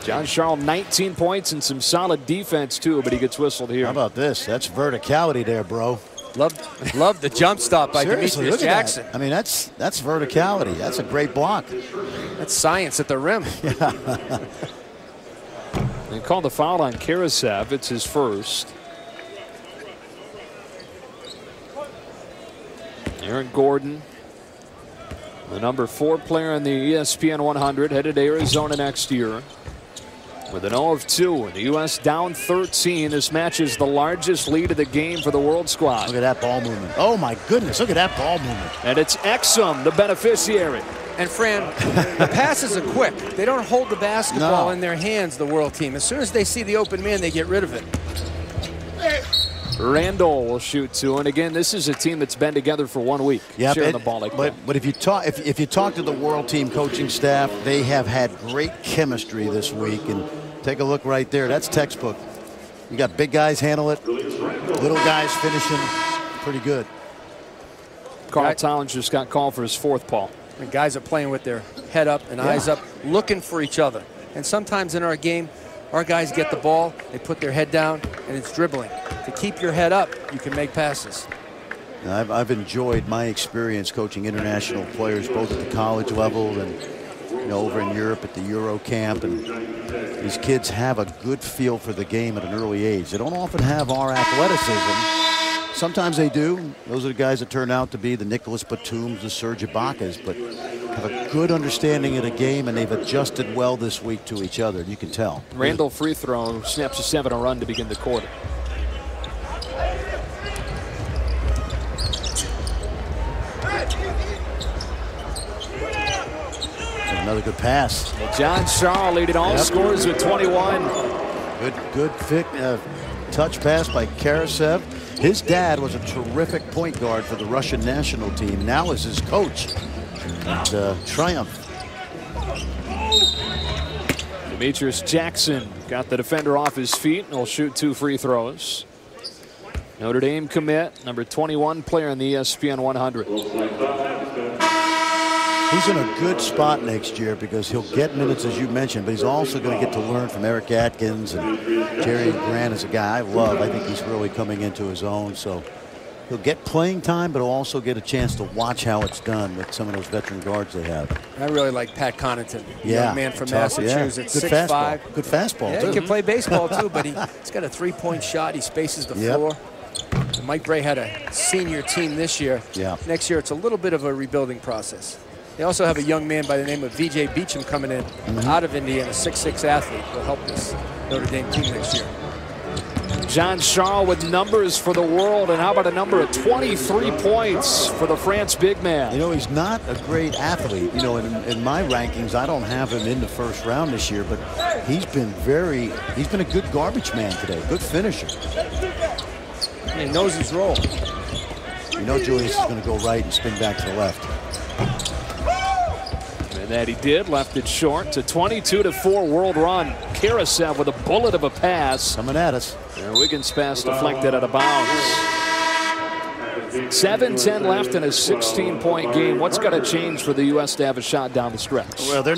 John Charles, 19 points and some solid defense, too, but he gets whistled here. How about this? That's verticality there, bro. Love the jump stop by Seriously, Demetrius Jackson. I mean, that's verticality. That's a great block. That's science at the rim. They called the foul on Karasev. It's his first. Aaron Gordon, the number 4 player in the ESPN 100, headed to Arizona next year. With an 0 of 2, and the U.S. down 13. This match is the largest lead of the game for the world squad. Look at that ball movement. Oh, my goodness. Look at that ball movement. And it's Exum, the beneficiary. And Fran, the passes are quick. They don't hold the basketball in their hands, the world team. As soon as they see the open man, they get rid of it. Randall will shoot 2, and again, this is a team that's been together for 1 week, sharing the ball like that. But if you talk to the world team coaching staff, they have had great chemistry this week. And take a look right there. That's textbook. You got big guys handle it, little guys finishing. Pretty good. Carl Towns just got called for his 4th, Paul. And guys are playing with their head up and eyes up, looking for each other. And sometimes in our game, our guys get the ball, they put their head down, and it's dribbling. To keep your head up, you can make passes. I've enjoyed my experience coaching international players, both at the college level and over in Europe at the Euro camp. And these kids have a good feel for the game at an early age. They don't often have our athleticism. Sometimes they do. Those are the guys that turn out to be the Nicholas Batums, the Serge Ibakas, but have a good understanding of the game, and they've adjusted well this week to each other. You can tell. Randall free throw snaps a 7 run to begin the quarter. Another good pass. John Charles leading all scores with 21. Good touch pass by Karasev. His dad was a terrific point guard for the Russian national team. Now is his coach. And triumph. Demetrius Jackson got the defender off his feet and will shoot 2 free throws. Notre Dame commit, number 21 player in the ESPN 100. He's in a good spot next year because he'll get minutes, as you mentioned, but he's also going to get to learn from Eric Atkins, and Jerry Grant is a guy I love. I think he's really coming into his own. So he'll get playing time, but he'll also get a chance to watch how it's done with some of those veteran guards they have. I really like Pat Connaughton, young man from Massachusetts, good 6'5". Fastball. Good fastball, too. He can play baseball, too, but he's got a 3-point shot. He spaces the floor. Mike Bray had a senior team this year. Next year, it's a little bit of a rebuilding process. They also have a young man by the name of V.J. Beecham coming in out of Indiana, a 6'6" athlete. Will help this Notre Dame team next year. John Charles with numbers for the world, and how about a number of 23 points for the France big man? You know, he's not a great athlete. You know, in my rankings, I don't have him in the first round this year, but he's been a good garbage man today, good finisher. He knows his role. You know Julius is going to go right and spin back to the left. And that he did, left it short to 22-4 world run. Karasev with a bullet of a pass. Coming at us. And Wiggins' pass deflected out of bounds. 7:10 left in a 16-point game. What's got to change for the U.S. to have a shot down the stretch? Well, they're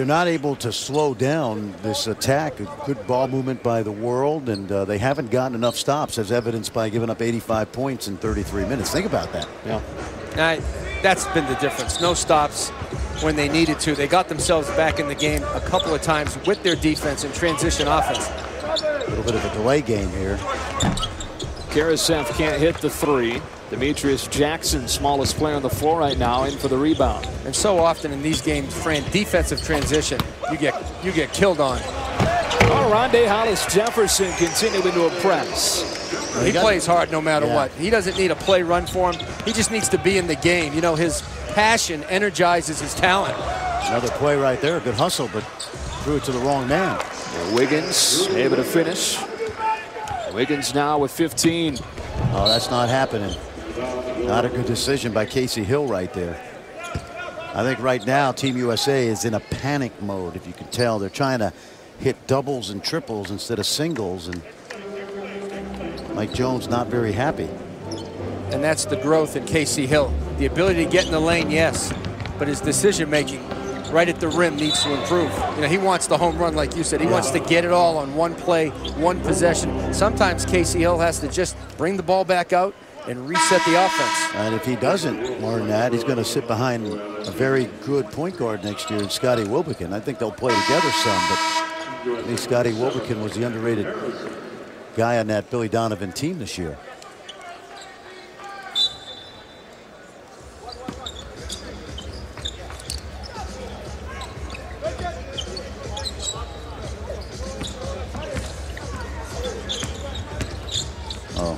not able to slow down this attack. A good ball movement by the world, and they haven't gotten enough stops, as evidenced by giving up 85 points in 33 minutes. Think about that. Yeah. That's been the difference. No stops when they needed to. They got themselves back in the game a couple of times with their defense and transition offense. A little bit of a delay game here. Karasev can't hit the 3. Demetrius Jackson, smallest player on the floor right now, in for the rebound. And so often in these games, Fran, defensive transition, you get killed on. Rondé Hollis-Jefferson continuing to impress. He plays hard no matter what. He doesn't need a play run for him. He just needs to be in the game. You know, his passion energizes his talent. Another play right there. Good hustle, but threw it to the wrong man. And Wiggins able to finish. Wiggins now with 15. Oh, that's not happening. Not a good decision by Casey Hill right there. I think right now Team USA is in a panic mode. If you can tell, they're trying to hit doubles and triples instead of singles, and Mike Jones not very happy. And that's the growth in Casey Hill. The ability to get in the lane, yes, but his decision making right at the rim needs to improve. You know, he wants the home run, like you said. He wants to get it all on one play, one possession. Sometimes Casey Hill has to just bring the ball back out and reset the offense. And if he doesn't learn that, he's going to sit behind a very good point guard next year in Scotty Wilbekin. I think they'll play together some, but I think Scotty Wilbekin was the underrated guy on that Billy Donovan team this year. Oh,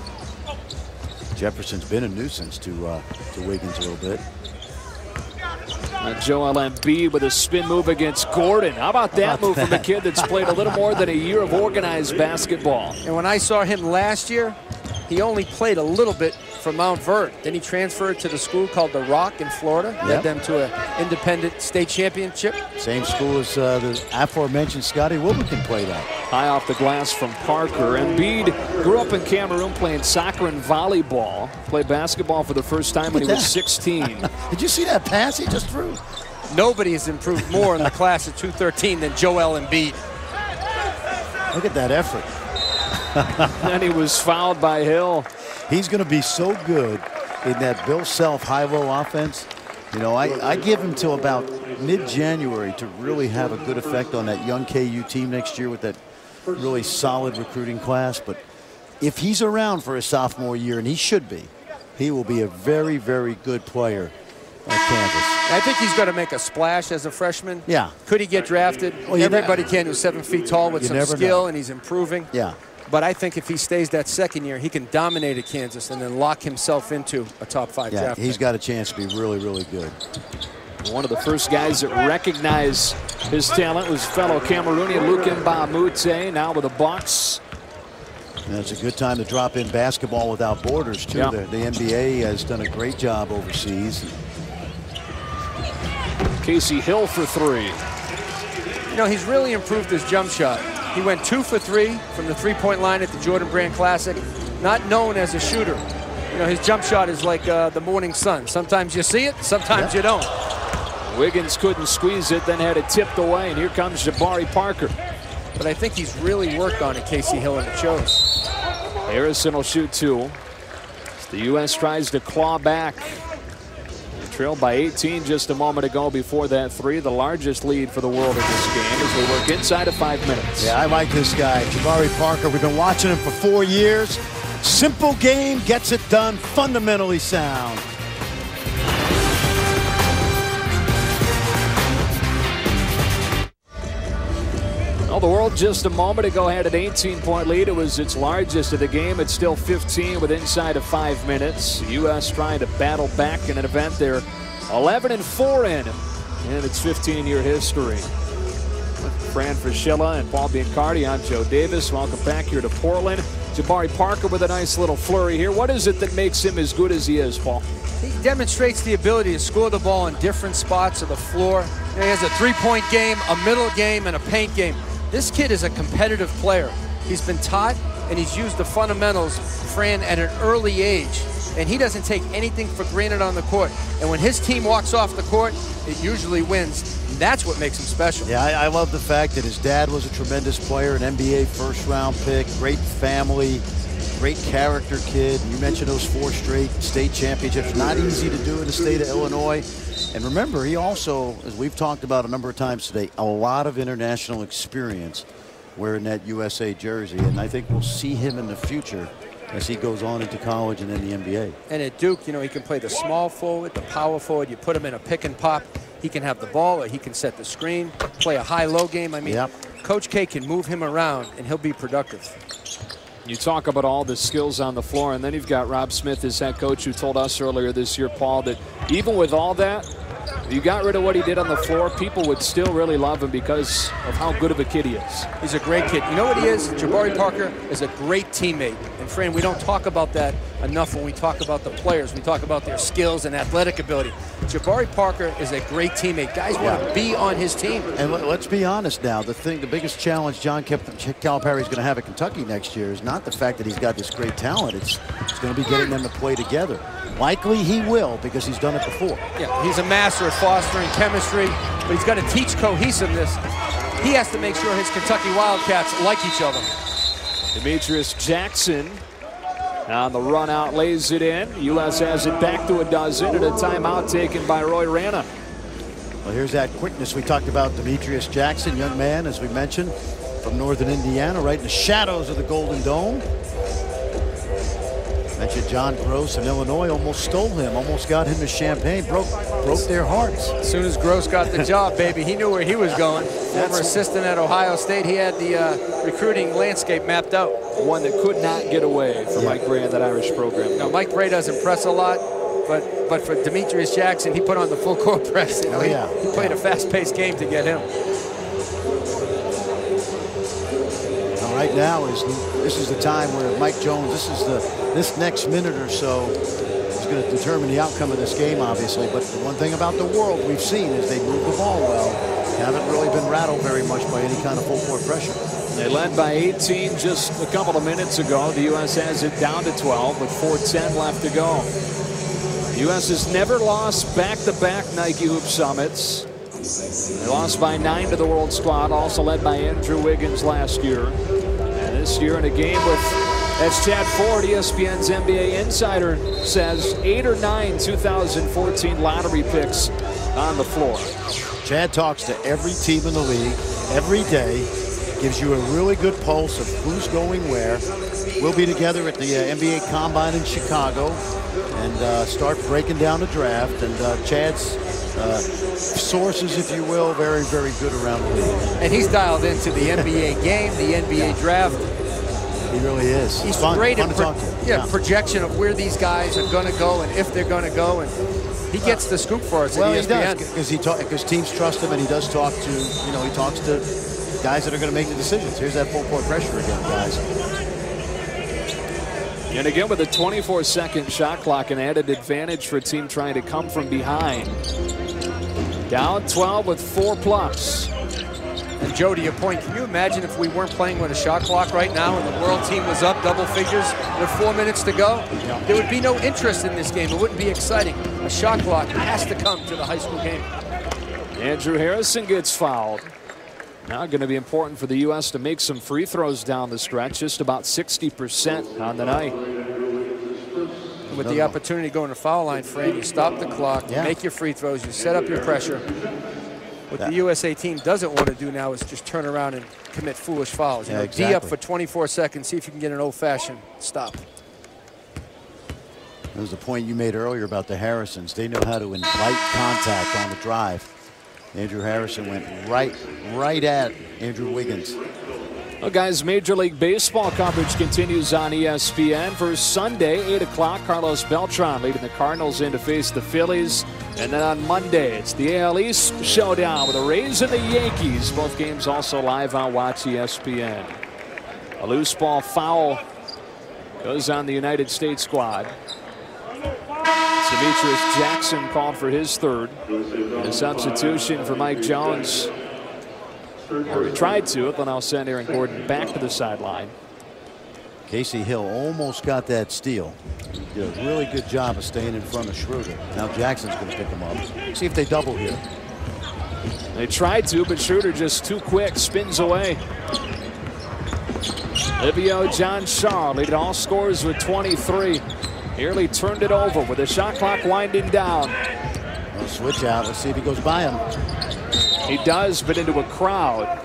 Jefferson's been a nuisance to Wiggins a little bit. Joel Embiid with a spin move against Gordon. How about that move from a kid that's played a little more than a year of organized basketball? And when I saw him last year, he only played a little bit for Mount Vert. Then he transferred to the school called The Rock in Florida. Led them to an independent state championship. Same school as the aforementioned Scotty Wilbekin played at. High off the glass from Parker. Embiid grew up in Cameroon playing soccer and volleyball. Played basketball for the first time when he was 16. Did you see that pass he just threw? Nobody has improved more in the class of 213 than Joel Embiid. Look at that effort. Then he was fouled by Hill. He's going to be so good in that Bill Self high-low offense. You know, I give him till about mid-January to really have a good effect on that young KU team next year with that really solid recruiting class. But if he's around for his sophomore year, and he should be, he will be a very, very good player at Kansas. I think he's going to make a splash as a freshman. Yeah. Could he get drafted? Well, everybody can who's 7 feet tall with some skill, and he's improving. Yeah. But I think if he stays that second year, he can dominate at Kansas and then lock himself into a top 5 draft pick. He's got a chance to be really, really good. One of the first guys that recognized his talent was fellow Cameroonian Luke Mbamute, now with the Bucks. And it's a good time to drop in basketball without borders, too. Yeah. The NBA has done a great job overseas. Casey Hill for 3. You know, he's really improved his jump shot. He went 2 for 3 from the three-point line at the Jordan Brand Classic. Not known as a shooter. You know, his jump shot is like the morning sun. Sometimes you see it, sometimes you don't. Wiggins couldn't squeeze it, then had it tipped away, and here comes Jabari Parker. But I think he's really worked on it, Casey Hill, and it shows. Harrison will shoot 2. As the U.S. tries to claw back. Trailed by 18 just a moment ago before that 3, the largest lead for the world in this game as we work inside of 5 minutes. Yeah, I like this guy, Jabari Parker. We've been watching him for 4 years. Simple game, gets it done, fundamentally sound. Well, the world just a moment ago had an 18-point lead. It was its largest of the game. It's still 15 with inside of 5 minutes. The U.S. trying to battle back in an event they're 11-4 in its 15-year history. With Fran Fraschilla and Paul Biancardi, I'm Joe Davis. Welcome back here to Portland. Jabari Parker with a nice little flurry here. What is it that makes him as good as he is, Paul? He demonstrates the ability to score the ball in different spots of the floor. You know, he has a three-point game, a middle game, and a paint game. This kid is a competitive player. He's been taught and he's used the fundamentals, Fran, at an early age. And he doesn't take anything for granted on the court. And when his team walks off the court, it usually wins. And that's what makes him special. Yeah, I love the fact that his dad was a tremendous player, an NBA first-round pick, great family, great character kid. You mentioned those 4 straight state championships. Not easy to do in the state of Illinois. And remember, he also, as we've talked about a number of times today, a lot of international experience wearing that USA jersey. And I think we'll see him in the future as he goes on into college and then the NBA. And at Duke, you know, he can play the small forward, the power forward. You put him in a pick and pop. He can have the ball or he can set the screen, play a high-low game. I mean, Coach K can move him around and he'll be productive. You talk about all the skills on the floor, and then you've got Rob Smith, his head coach, who told us earlier this year, Paul, that even with all that, you got rid of what he did on the floor, people would still really love him because of how good of a kid he is. He's a great kid. You know what he is? Jabari Parker is a great teammate. And Fran, we don't talk about that enough when we talk about the players. We talk about their skills and athletic ability. Jabari Parker is a great teammate. Guys want to be on his team. And let's be honest now. The biggest challenge John Calipari is going to have at Kentucky next year is not the fact that he's got this great talent. It's going to be getting them to play together. Likely he will, because he's done it before. Yeah, he's a master at fostering chemistry, but he's got to teach cohesiveness. He has to make sure his Kentucky Wildcats like each other. Demetrius Jackson on the run out, lays it in. U.S. has it back to a dozen, and a timeout taken by Roy Rana. Well, here's that quickness. We talked about Demetrius Jackson, young man, as we mentioned, from northern Indiana, right in the shadows of the Golden Dome. Mentioned John Gross in Illinois, almost stole him, almost got him to Champaign, broke their hearts. As soon as Gross got the job, baby, he knew where he was going. Former assistant at Ohio State, he had the recruiting landscape mapped out. One that could not get away for Mike Bray in that Irish program. Now, Mike Bray doesn't press a lot, but for Demetrius Jackson, he put on the full court press. You know, he played a fast-paced game to get him. Right now this is the time where Mike Jones, this next minute or so is going to determine the outcome of this game, obviously. But the one thing about the world we've seen is they move the ball well. Haven't really been rattled very much by any kind of full court pressure. They led by 18 just a couple of minutes ago. The U.S. has it down to 12 with 4:10 left to go. The U.S. has never lost back-to-back Nike Hoop Summits. They lost by 9 to the World Squad, also led by Andrew Wiggins last year. And this year in a game with, as Chad Ford, ESPN's NBA insider, says, 8 or 9 2014 lottery picks on the floor. Chad talks to every team in the league every day, gives you a really good pulse of who's going where. We'll be together at the NBA Combine in Chicago and start breaking down the draft. And Chad's sources, if you will, very, very good around the league. And he's dialed into the NBA game, the NBA draft. He really is. He's great at projection of where these guys are going to go and if they're going to go. And he gets the scoop for us. Well, at ESPN. he does, because teams trust him, and he does talk to, he talks to guys that are going to make the decisions. Here's that full court pressure again, guys. And again with a 24-second shot clock, an added advantage for a team trying to come from behind. Down 12 with 4+. And Joe, to your point, can you imagine if we weren't playing with a shot clock right now and the world team was up double figures with 4 minutes to go? Yeah. There would be no interest in this game. It wouldn't be exciting. A shot clock has to come to the high school game. Andrew Harrison gets fouled. Now going to be important for the U.S. to make some free throws down the stretch, just about 60% on the night. With the opportunity to go in the foul line, Fran, you stop the clock, you make your free throws, you set up your pressure. What the USA team doesn't want to do now is just turn around and commit foolish fouls. You know, exactly. D up for 24 seconds, see if you can get an old-fashioned stop. There was a point you made earlier about the Harrisons. They know how to invite contact on the drive. Andrew Harrison went right at Andrew Wiggins. Well, guys, Major League Baseball coverage continues on ESPN. For Sunday, 8 o'clock, Carlos Beltran leading the Cardinals in to face the Phillies. And then on Monday, it's the AL East showdown with the Rays and the Yankees. Both games also live on Watch ESPN. A loose ball foul goes on the United States squad. Demetrius Jackson called for his third. A substitution for Mike Jones. Or he tried to, but now send Aaron Gordon back to the sideline. Casey Hill almost got that steal. He did a really good job of staying in front of Schroeder. Now Jackson's going to pick him up. See if they double here. They tried to, but Schroeder just too quick, spins away. Livio John Shaw leading all scorers with 23. Nearly turned it over with the shot clock winding down. Well, switch out. Let's see if he goes by him. He does, but into a crowd.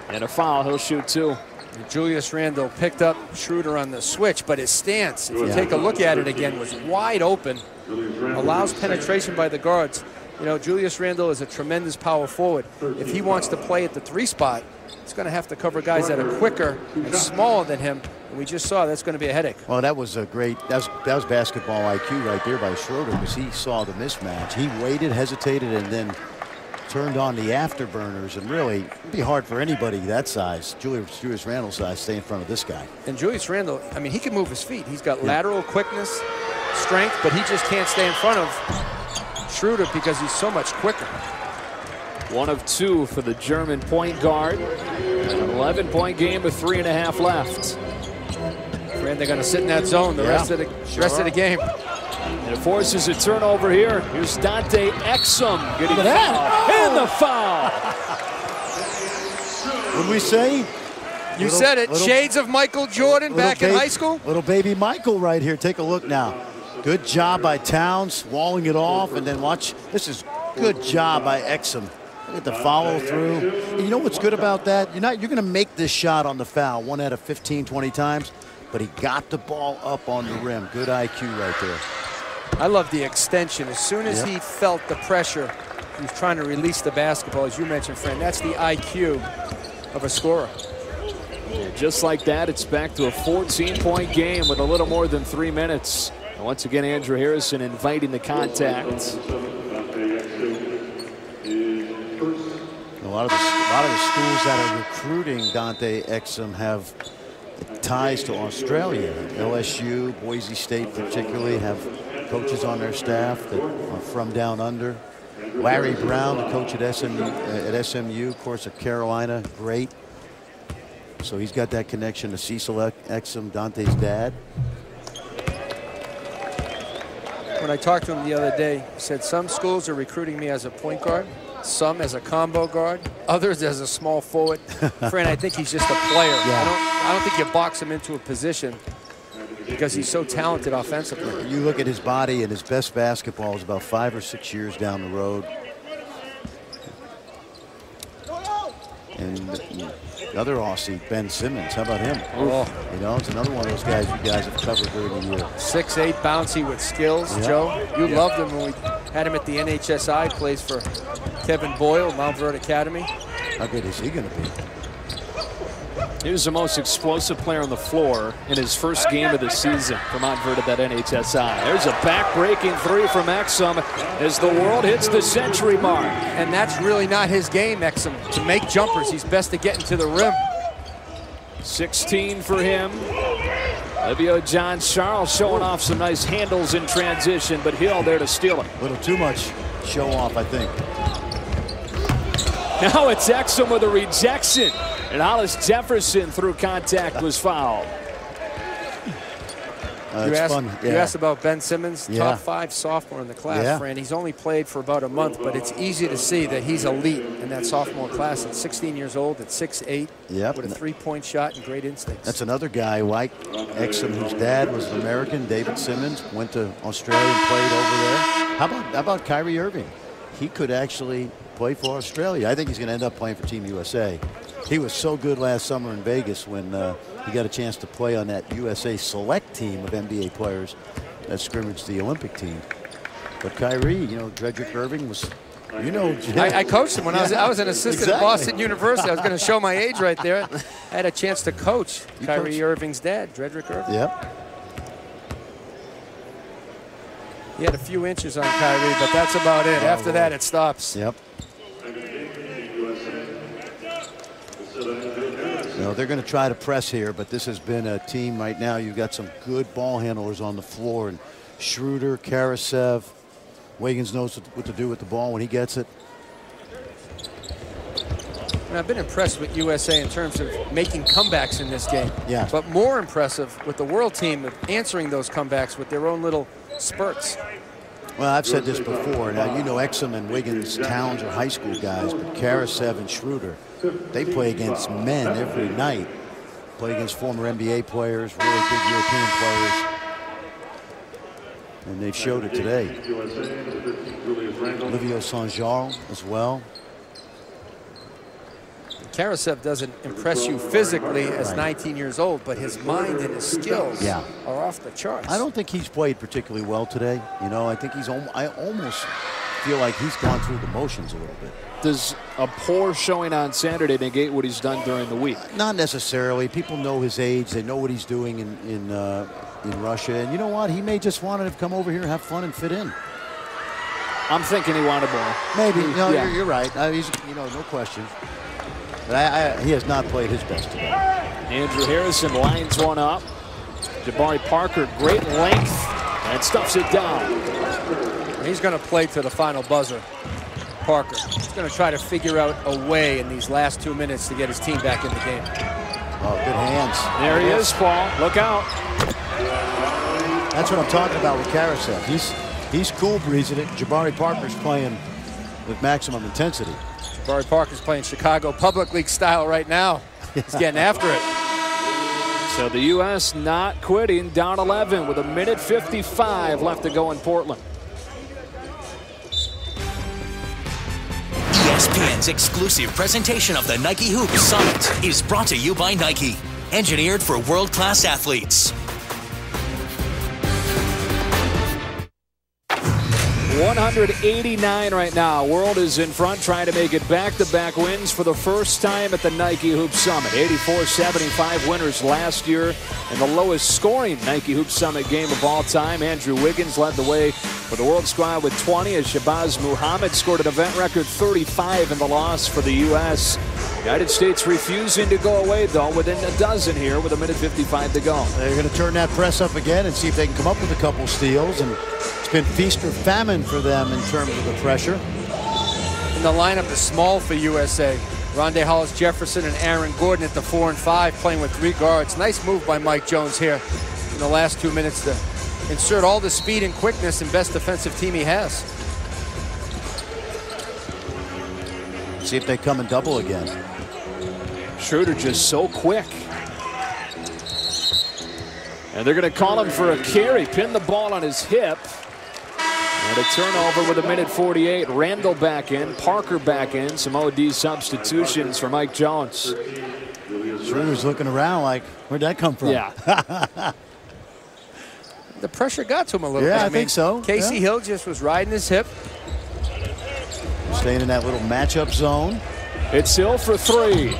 And a foul. He'll shoot two. And Julius Randle picked up Schroeder on the switch, but his stance, if you take a look at it again, was wide open. Allows penetration by the guards. You know, Julius Randle is a tremendous power forward. If he wants to play at the 3 spot, he's going to have to cover guys that are quicker and smaller than him. And we just saw that's going to be a headache. Well, that was a great, that was basketball IQ right there by Schroeder, because he saw the mismatch. He waited, hesitated, and then turned on the afterburners, and really, it'd be hard for anybody that size, Julius Randle's size, stay in front of this guy. And Julius Randle, I mean, he can move his feet. He's got lateral quickness, strength, but he just can't stay in front of Schroeder because he's so much quicker. 1 of 2 for the German point guard. An 11-point game with 3.5 left. And they're going to sit in that zone the rest of the game. And it forces a turnover here. Here's Dante Exum getting fouled. And the foul. What did we say? You said it. Shades of Michael Jordan back in high school. Little baby Michael right here. Take a look now. Good job by Towns, walling it off, and then watch. This is good job by Exum. Look at the follow through. And you know what's good about that? You're going to make this shot on the foul 1 out of 15, 20 times, but he got the ball up on the rim. Good IQ right there. I love the extension. As soon as he felt the pressure, he was trying to release the basketball, as you mentioned, friend. That's the IQ of a scorer. Yeah, just like that, it's back to a 14-point game with a little more than 3 minutes. And once again, Andrew Harrison inviting the contact. A lot of the schools that are recruiting Dante Exum have ties to Australia. LSU, Boise State particularly have coaches on their staff that are from down under. Larry Brown, the coach at SMU, of course, at Carolina, great. So he's got that connection to Cecil Exum, Dante's dad. When I talked to him the other day, he said some schools are recruiting me as a point guard, some as a combo guard, others as a small forward. Fran, I think he's just a player. I don't think you box him into a position because he's so talented offensively. You look at his body, and his best basketball is about 5 or 6 years down the road. And the other Aussie, Ben Simmons, how about him? Oh. You know, it's another one of those guys you guys have covered during the year. 6'8", bouncy with skills, Joe. You loved him when we had him at the NHSI, plays for Kevin Boyle, Mount Verde Academy. How good is he going to be? He was the most explosive player on the floor in his first game of the season for Mount Verde at NHSI. There's a back-breaking 3 from Exum as the world hits the century mark. And that's really not his game, Exum, to make jumpers. He's best to get into the rim. 16 for him. Livio John Charles showing off some nice handles in transition, but Hill there to steal it. A little too much show off, I think. Now it's Exum with a rejection. And Hollis Jefferson, through contact, was fouled. You asked about Ben Simmons, top 5 sophomore in the class, Fran. He's only played for about a month, but it's easy to see that he's elite in that sophomore class at 16 years old, at 6'8", with a 3-point shot and great instincts. That's another guy like Exum, whose dad was an American, David Simmons, went to Australia and played over there. How about Kyrie Irving? He could actually play for Australia. I think he's going to end up playing for Team USA. He was so good last summer in Vegas when he got a chance to play on that USA select team of NBA players that scrimmaged the Olympic team. But Kyrie, you know, Dredrick Irving was, you know. I coached him when I was an assistant at Boston University. I was going to show my age right there. I had a chance to coach Kyrie Irving's dad, Dredrick Irving. Yep. He had a few inches on Kyrie, but that's about it. After that, it stops. Yep. No, they're going to try to press here, but this has been a team right now. You've got some good ball handlers on the floor, and Schroeder, Karasev, Wiggins knows what to do with the ball when he gets it. And I've been impressed with USA in terms of making comebacks in this game. Yeah. But more impressive with the world team of answering those comebacks with their own little spurts. Well, I've said this before. Now, you know, Exum and Wiggins, Towns are high school guys, but Karasev and Schroeder, they play against men every night. Play against former NBA players, really big European players. And they've showed it today. Livio Saint-Jean as well. Karasev doesn't impress you physically as 19 years old, but his mind and his skills are off the charts. I don't think he's played particularly well today. You know, I think I almost feel like he's gone through the motions a little bit. Does a poor showing on Saturday negate what he's done during the week? Not necessarily. People know his age. They know what he's doing in Russia. And you know what? He may just want to come over here and have fun and fit in. I'm thinking he wanted more. Maybe. No, Yeah. you're right. He's, no question. But he has not played his best today. Andrew Harrison lines one up. Jabari Parker, great length, and stuffs it down. He's going to play to the final buzzer. Parker. He's going to try to figure out a way in these last 2 minutes to get his team back in the game. Oh, good hands. There he is, Paul. Look out. That's what I'm talking about with Carousel. He's cool breezing it. Jabari Parker's playing with maximum intensity. Jabari Parker's playing Chicago Public League style right now. He's getting after it. So the U.S. not quitting, down 11 with 1:55 left to go in Portland. ESPN's exclusive presentation of the Nike Hoop Summit is brought to you by Nike, engineered for world-class athletes. 189 right now. World is in front, trying to make it back-to-back wins for the first time at the Nike Hoop Summit. 84-75 winners last year, and the lowest scoring Nike Hoop Summit game of all time. Andrew Wiggins led the way for the World squad with 20, as Shabazz Muhammad scored an event record 35 in the loss for the U.S. United States refusing to go away, though, within a dozen here with 1:55 to go. They're going to turn that press up again and see if they can come up with a couple steals. And it's been feast or famine for them in terms of the pressure. And the lineup is small for USA. Rondé Hollis-Jefferson and Aaron Gordon at the 4 and 5, playing with 3 guards. Nice move by Mike Jones here in the last 2 minutes to insert all the speed and quickness and best defensive team he has. See if they come and double again. Schroeder just so quick. And they're going to call him for a carry. Pin the ball on his hip. And a turnover with 1:48. Randall back in. Parker back in. Some OD substitutions for Mike Jones. Schroeder's looking around like, where'd that come from? Yeah. The pressure got to him a little bit. Yeah, I think so. Casey Hill just was riding his hip. Staying in that little matchup zone. It's Hill for 3.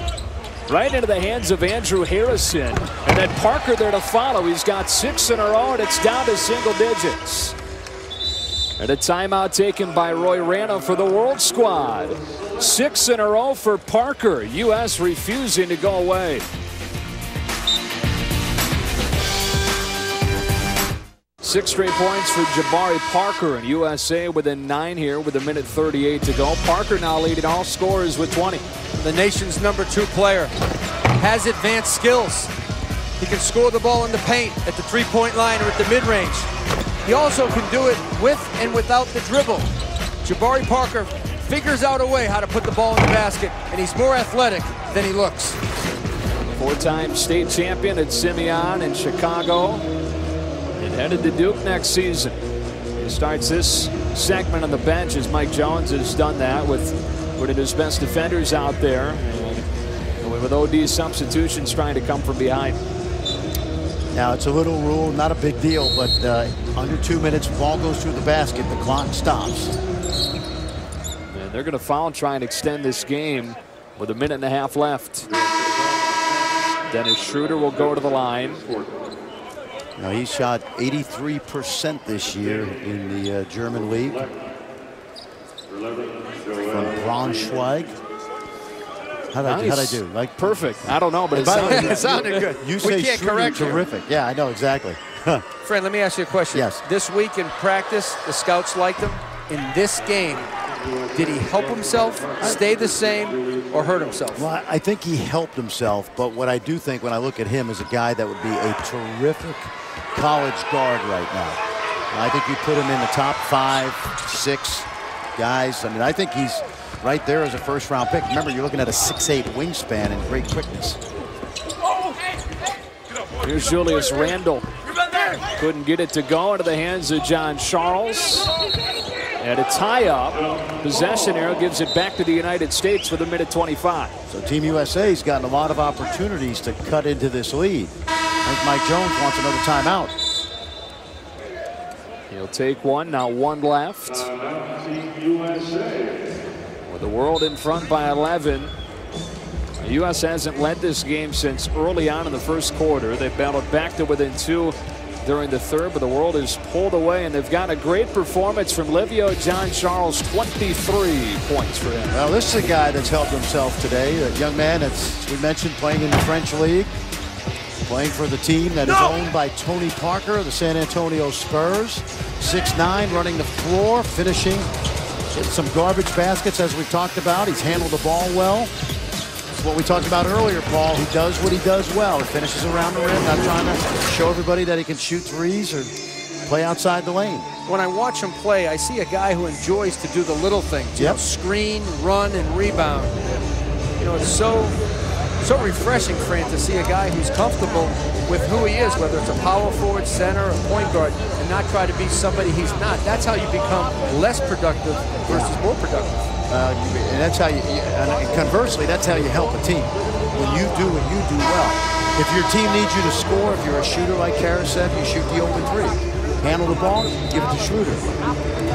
Right into the hands of Andrew Harrison. And then Parker there to follow. He's got 6 in a row, and it's down to single digits. And a timeout taken by Roy Rana for the World squad. 6 in a row for Parker. U.S. refusing to go away. Six straight points for Jabari Parker, and USA within 9 here with 1:38 to go. Parker now leading all scorers with 20. The nation's #2 player has advanced skills. He can score the ball in the paint, at the three-point line, or at the mid-range. He also can do it with and without the dribble. Jabari Parker figures out a way how to put the ball in the basket, and he's more athletic than he looks. 4-time state champion at Simeon in Chicago. And headed to Duke next season. He starts this segment on the bench as Mike Jones has done that with putting his best defenders out there. And with OD substitutions trying to come from behind. Now, it's a little rule, not a big deal, but under 2 minutes, ball goes through the basket, the clock stops. And they're going to foul and try and extend this game with 1.5 minutes left. Dennis Schroeder will go to the line. Now, he shot 83% this year in the German league from Braunschweig. How'd I do? Like perfect. I don't know, but it sounded good. You say Schroeder, terrific. Yeah, I know exactly. Friend, let me ask you a question. Yes. This week in practice, the scouts liked him. In this game, did he help himself, stay the same, or hurt himself? Well, I think he helped himself, but what I do think when I look at him is a guy that would be a terrific college guard right now. I think you put him in the top 5, 6 guys. I mean, I think he's right there as a first-round pick. Remember, you're looking at a 6'8" wingspan and great quickness. Here's Julius Randle. Couldn't get it to go into the hands of John Charles. And a tie-up. Possession arrow gives it back to the United States with 1:25. So Team USA's gotten a lot of opportunities to cut into this lead. I think Mike Jones wants another timeout. He'll take one. Now 1 left. With the World in front by 11. The U.S. hasn't led this game since early on in the first quarter. They battled back to within 2 during the third, but the world is pulled away, and they've got a great performance from Livio John-Charles, 23 points for him. Well, this is a guy that's helped himself today. A young man that's, we mentioned, playing in the French League, playing for the team that is owned by Tony Parker, the San Antonio Spurs. 6'9", running the floor, finishing some garbage baskets, as we talked about. He's handled the ball well. It's what we talked about earlier, Paul. He does what he does well. He finishes around the rim, not trying to show everybody that he can shoot threes or play outside the lane. When I watch him play, I see a guy who enjoys to do the little things. You know, screen, run, and rebound. You know, it's so refreshing, Fran, to see a guy who's comfortable with who he is, whether it's a power forward, center, or point guard, and not try to be somebody he's not. That's how you become less productive versus more productive. And that's how you, and conversely, that's how you help a team. When you do what you do well. If your team needs you to score, if you're a shooter like Kara said, you shoot the open three. Handle the ball, give it to Schroeder.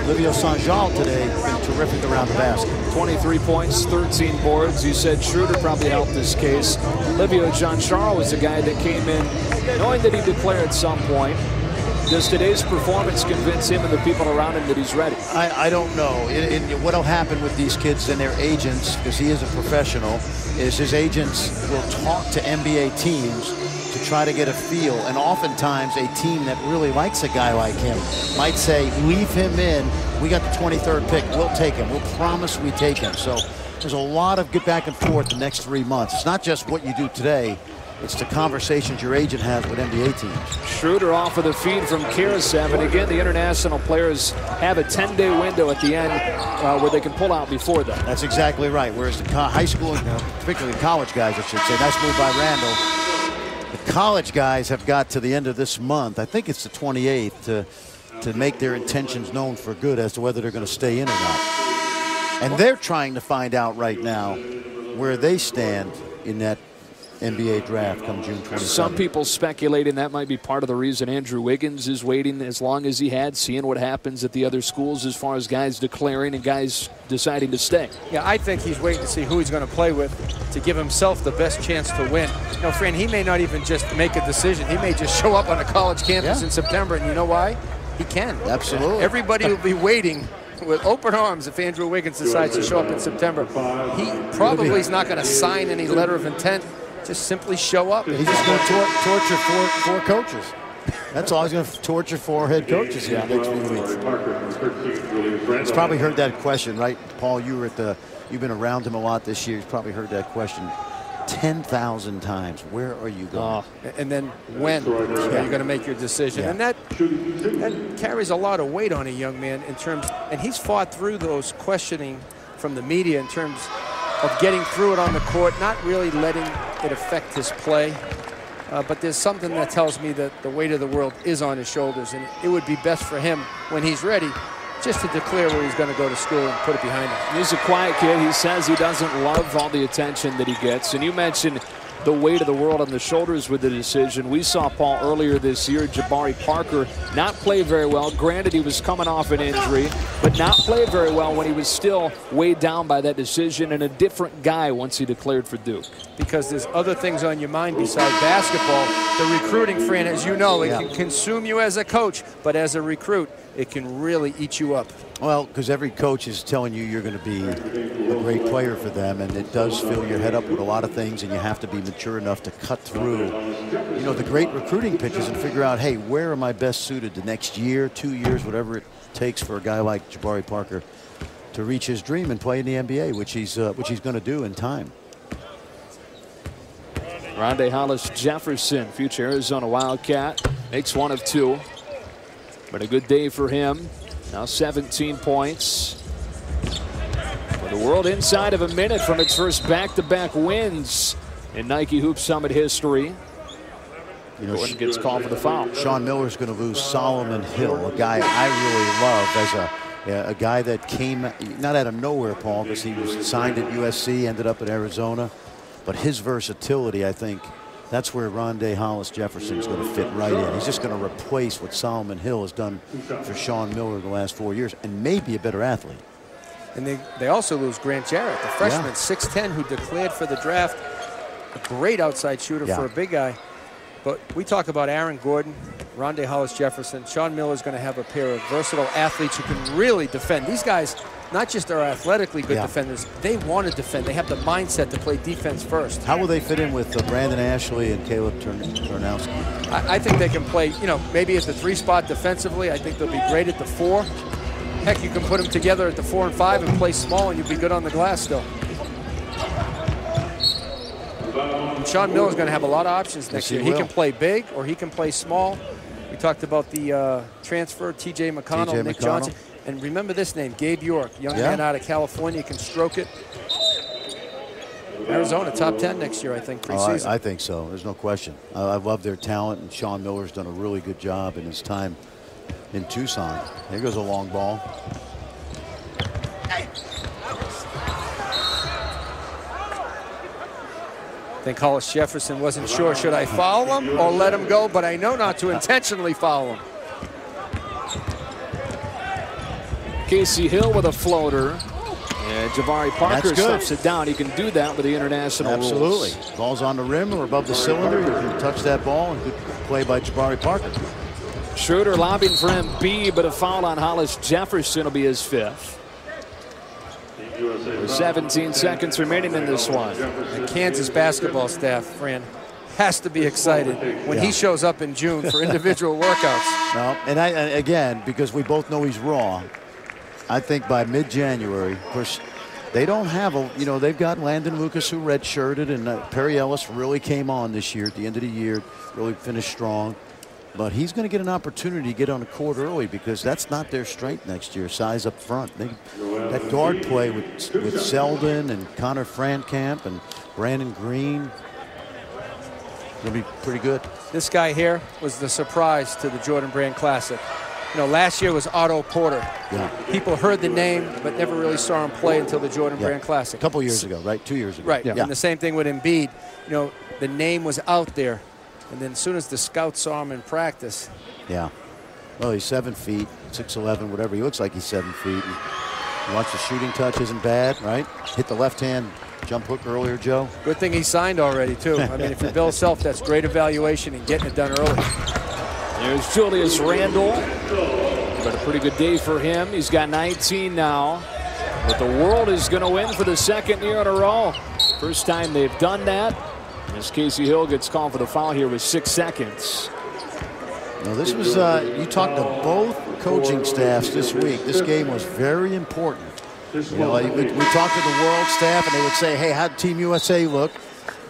Livio Sanjal today been terrific around the basket. 23 points, 13 boards. You said Schroeder probably helped this case. Livio John-Charles was a guy that came in knowing that he declared at some point. Does today's performance convince him and the people around him that he's ready? I don't know. What'll happen with these kids and their agents, because he is a professional, is his agents will talk to NBA teams to try to get a feel. And oftentimes a team that really likes a guy like him might say, leave him in. We got the 23rd pick. We'll take him. We'll promise we take him. So there's a lot of get back and forth the next 3 months. It's not just what you do today. It's the conversations your agent has with NBA teams. Schroeder off of the feed from Karasev. And again, the international players have a 10-day window at the end where they can pull out before that. That's exactly right. Whereas the high school, particularly college guys, I should say, nice move by Randall. The college guys have got to the end of this month, I think it's the 28th, to make their intentions known for good as to whether they're going to stay in or not. And they're trying to find out right now where they stand in that NBA draft come June 27th. Some people speculating that might be part of the reason Andrew Wiggins is waiting as long as he had, seeing what happens at the other schools as far as guys declaring and guys deciding to stay. Yeah, I think he's waiting to see who he's going to play with to give himself the best chance to win. You know, Fran, he may not even just make a decision. He may just show up on a college campus in September, and you know why? He can. Absolutely. Everybody will be waiting with open arms if Andrew Wiggins decides to show up in September. He probably is not going to sign any letter of intent. Just simply show up. He's just going to torture four coaches. That's all. He's going to torture 4 head coaches here in the next few weeks. He's probably heard that question, right, Paul? You've been around him a lot this year. He's probably heard that question 10,000 times. Where are you going? And then when are you going to make your decision? And that carries a lot of weight on a young man in terms, and he's fought through those questioning from the media in terms of getting through it on the court, not really letting it affect his play. But there's something that tells me that the weight of the world is on his shoulders, and it would be best for him when he's ready just to declare where he's going to go to school and put it behind him. He's a quiet kid. He says he doesn't love all the attention that he gets. And you mentioned the weight of the world on the shoulders with the decision. We saw, Paul, earlier this year, Jabari Parker not play very well. Granted, he was coming off an injury, but not play very well when he was still weighed down by that decision, and a different guy once he declared for Duke. Because there's other things on your mind besides basketball. The recruiting, Fran, as you know, it can consume you as a coach, but as a recruit, it can really eat you up. Well, because every coach is telling you you're going to be a great player for them, and it does fill your head up with a lot of things, and you have to be mature enough to cut through, you know, the great recruiting pitches and figure out, hey, where am I best suited the next year, 2 years, whatever it takes for a guy like Jabari Parker to reach his dream and play in the NBA, which he's going to do in time. Rondae Hollis-Jefferson, future Arizona Wildcat, makes 1 of 2. But a good day for him. Now 17 points. With the world inside of a minute from its first back-to-back wins in Nike Hoop Summit history. You know, Gordon gets called for the foul. Sean Miller's going to lose Solomon Hill, a guy I really love as a guy that came not out of nowhere, Paul, because he was signed at USC, ended up at Arizona. But his versatility, I think, that's where Rondae Hollis-Jefferson is going to fit right in. He's just going to replace what Solomon Hill has done for Sean Miller the last 4 years, and maybe a better athlete. And they also lose Grant Jarrett, the freshman, 6'10", who declared for the draft. A great outside shooter for a big guy. But we talk about Aaron Gordon, Rondé Hollis-Jefferson. Sean Miller's going to have a pair of versatile athletes who can really defend. These guys not just are athletically good defenders, they want to defend. They have the mindset to play defense first. How will they fit in with Brandon Ashley and Caleb Turnowski? I think they can play, you know, maybe at the 3 spot defensively. I think they'll be great at the 4. Heck, you can put them together at the 4 and 5 and play small, and you'll be good on the glass still. And Sean Miller's going to have a lot of options next year. He can play big or he can play small. We talked about the transfer, T.J. McConnell, Nick Johnson. And remember this name, Gabe York, young man out of California, can stroke it. Arizona, top 10 next year, I think, preseason. I think so. There's no question. I love their talent, and Sean Miller's done a really good job in his time in Tucson. There goes a long ball. I think Hollis-Jefferson wasn't sure, should I foul him or let him go? But I know not to intentionally foul him. Casey Hill with a floater. And Jabari Parker stuffs it down. He can do that with the international rules. Absolutely. Ball's on the rim or above the cylinder. You can touch that ball, and good play by Jabari Parker. Schroeder lobbing for Embiid, but a foul on Hollis-Jefferson will be his 5th. With 17 seconds remaining in this one. The Kansas basketball staff, Fran, has to be excited when he shows up in June for individual workouts. No, and again, because we both know he's raw, I think by mid-January, of course, they don't have a, you know, they've got Landon Lucas who redshirted, and Perry Ellis really came on this year at the end of the year, really finished strong. But he's going to get an opportunity to get on the court early because that's not their strength next year, size up front. That guard play with Selden and Connor Frankamp and Brandon Green going to be pretty good. This guy here was the surprise to the Jordan Brand Classic. You know, last year was Otto Porter. Yeah. People heard the name, but never really saw him play until the Jordan Brand Classic. A couple years ago, right? 2 years ago. Right, and the same thing with Embiid. You know, the name was out there. And then as soon as the scouts saw him in practice. Yeah. Well, he's 7 feet, 6'11", whatever. He looks like he's 7 feet. And you watch the shooting touch, isn't bad, right? Hit the left-hand jump hook earlier, Joe. Good thing he signed already, too. I mean, if you're Bill Self, that's great evaluation and getting it done early. There's Julius Randle. But a pretty good day for him. He's got 19 now. But the world is going to win for the 2nd year in a row. First time they've done that. As Casey Hill gets called for the foul here with 6 seconds. Now this was, you talked to both coaching staffs this week. This game was very important. You know, we talked to the world staff and they would say, hey, how'd Team USA look?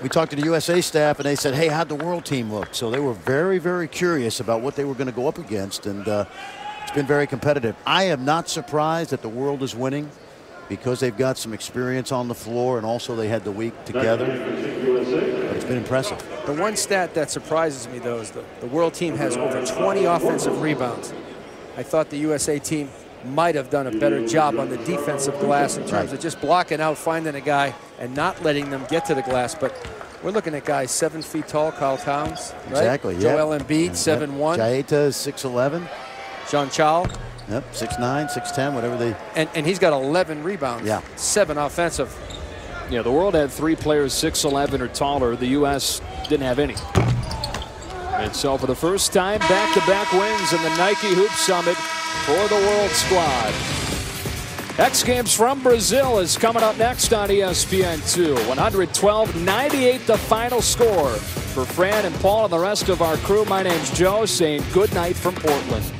We talked to the USA staff and they said, hey, how'd the world team look? So they were very, very curious about what they were going to go up against, and it's been very competitive. I am not surprised that the world is winning because they've got some experience on the floor, and also they had the week together. But it's been impressive. The one stat that surprises me, though, is the world team has over 20 offensive rebounds. I thought the USA team might have done a better job on the defensive glass in terms of just blocking out, finding a guy, and not letting them get to the glass. But we're looking at guys 7 feet tall, Karl Towns. Right? Exactly, Joel Embiid, 7'1". Jaeta is 6'11". John Chal. Yep, 6'9", 6'10", whatever they... And he's got 11 rebounds. Yeah. 7 offensive. Yeah, the world had 3 players 6'11" or taller. The U.S. didn't have any. And so for the first time, back-to-back wins in the Nike Hoop Summit for the World Squad. X Games from Brazil is coming up next on ESPN2. 112-98 the final score. For Fran and Paul and the rest of our crew, my name's Joe saying good night from Portland.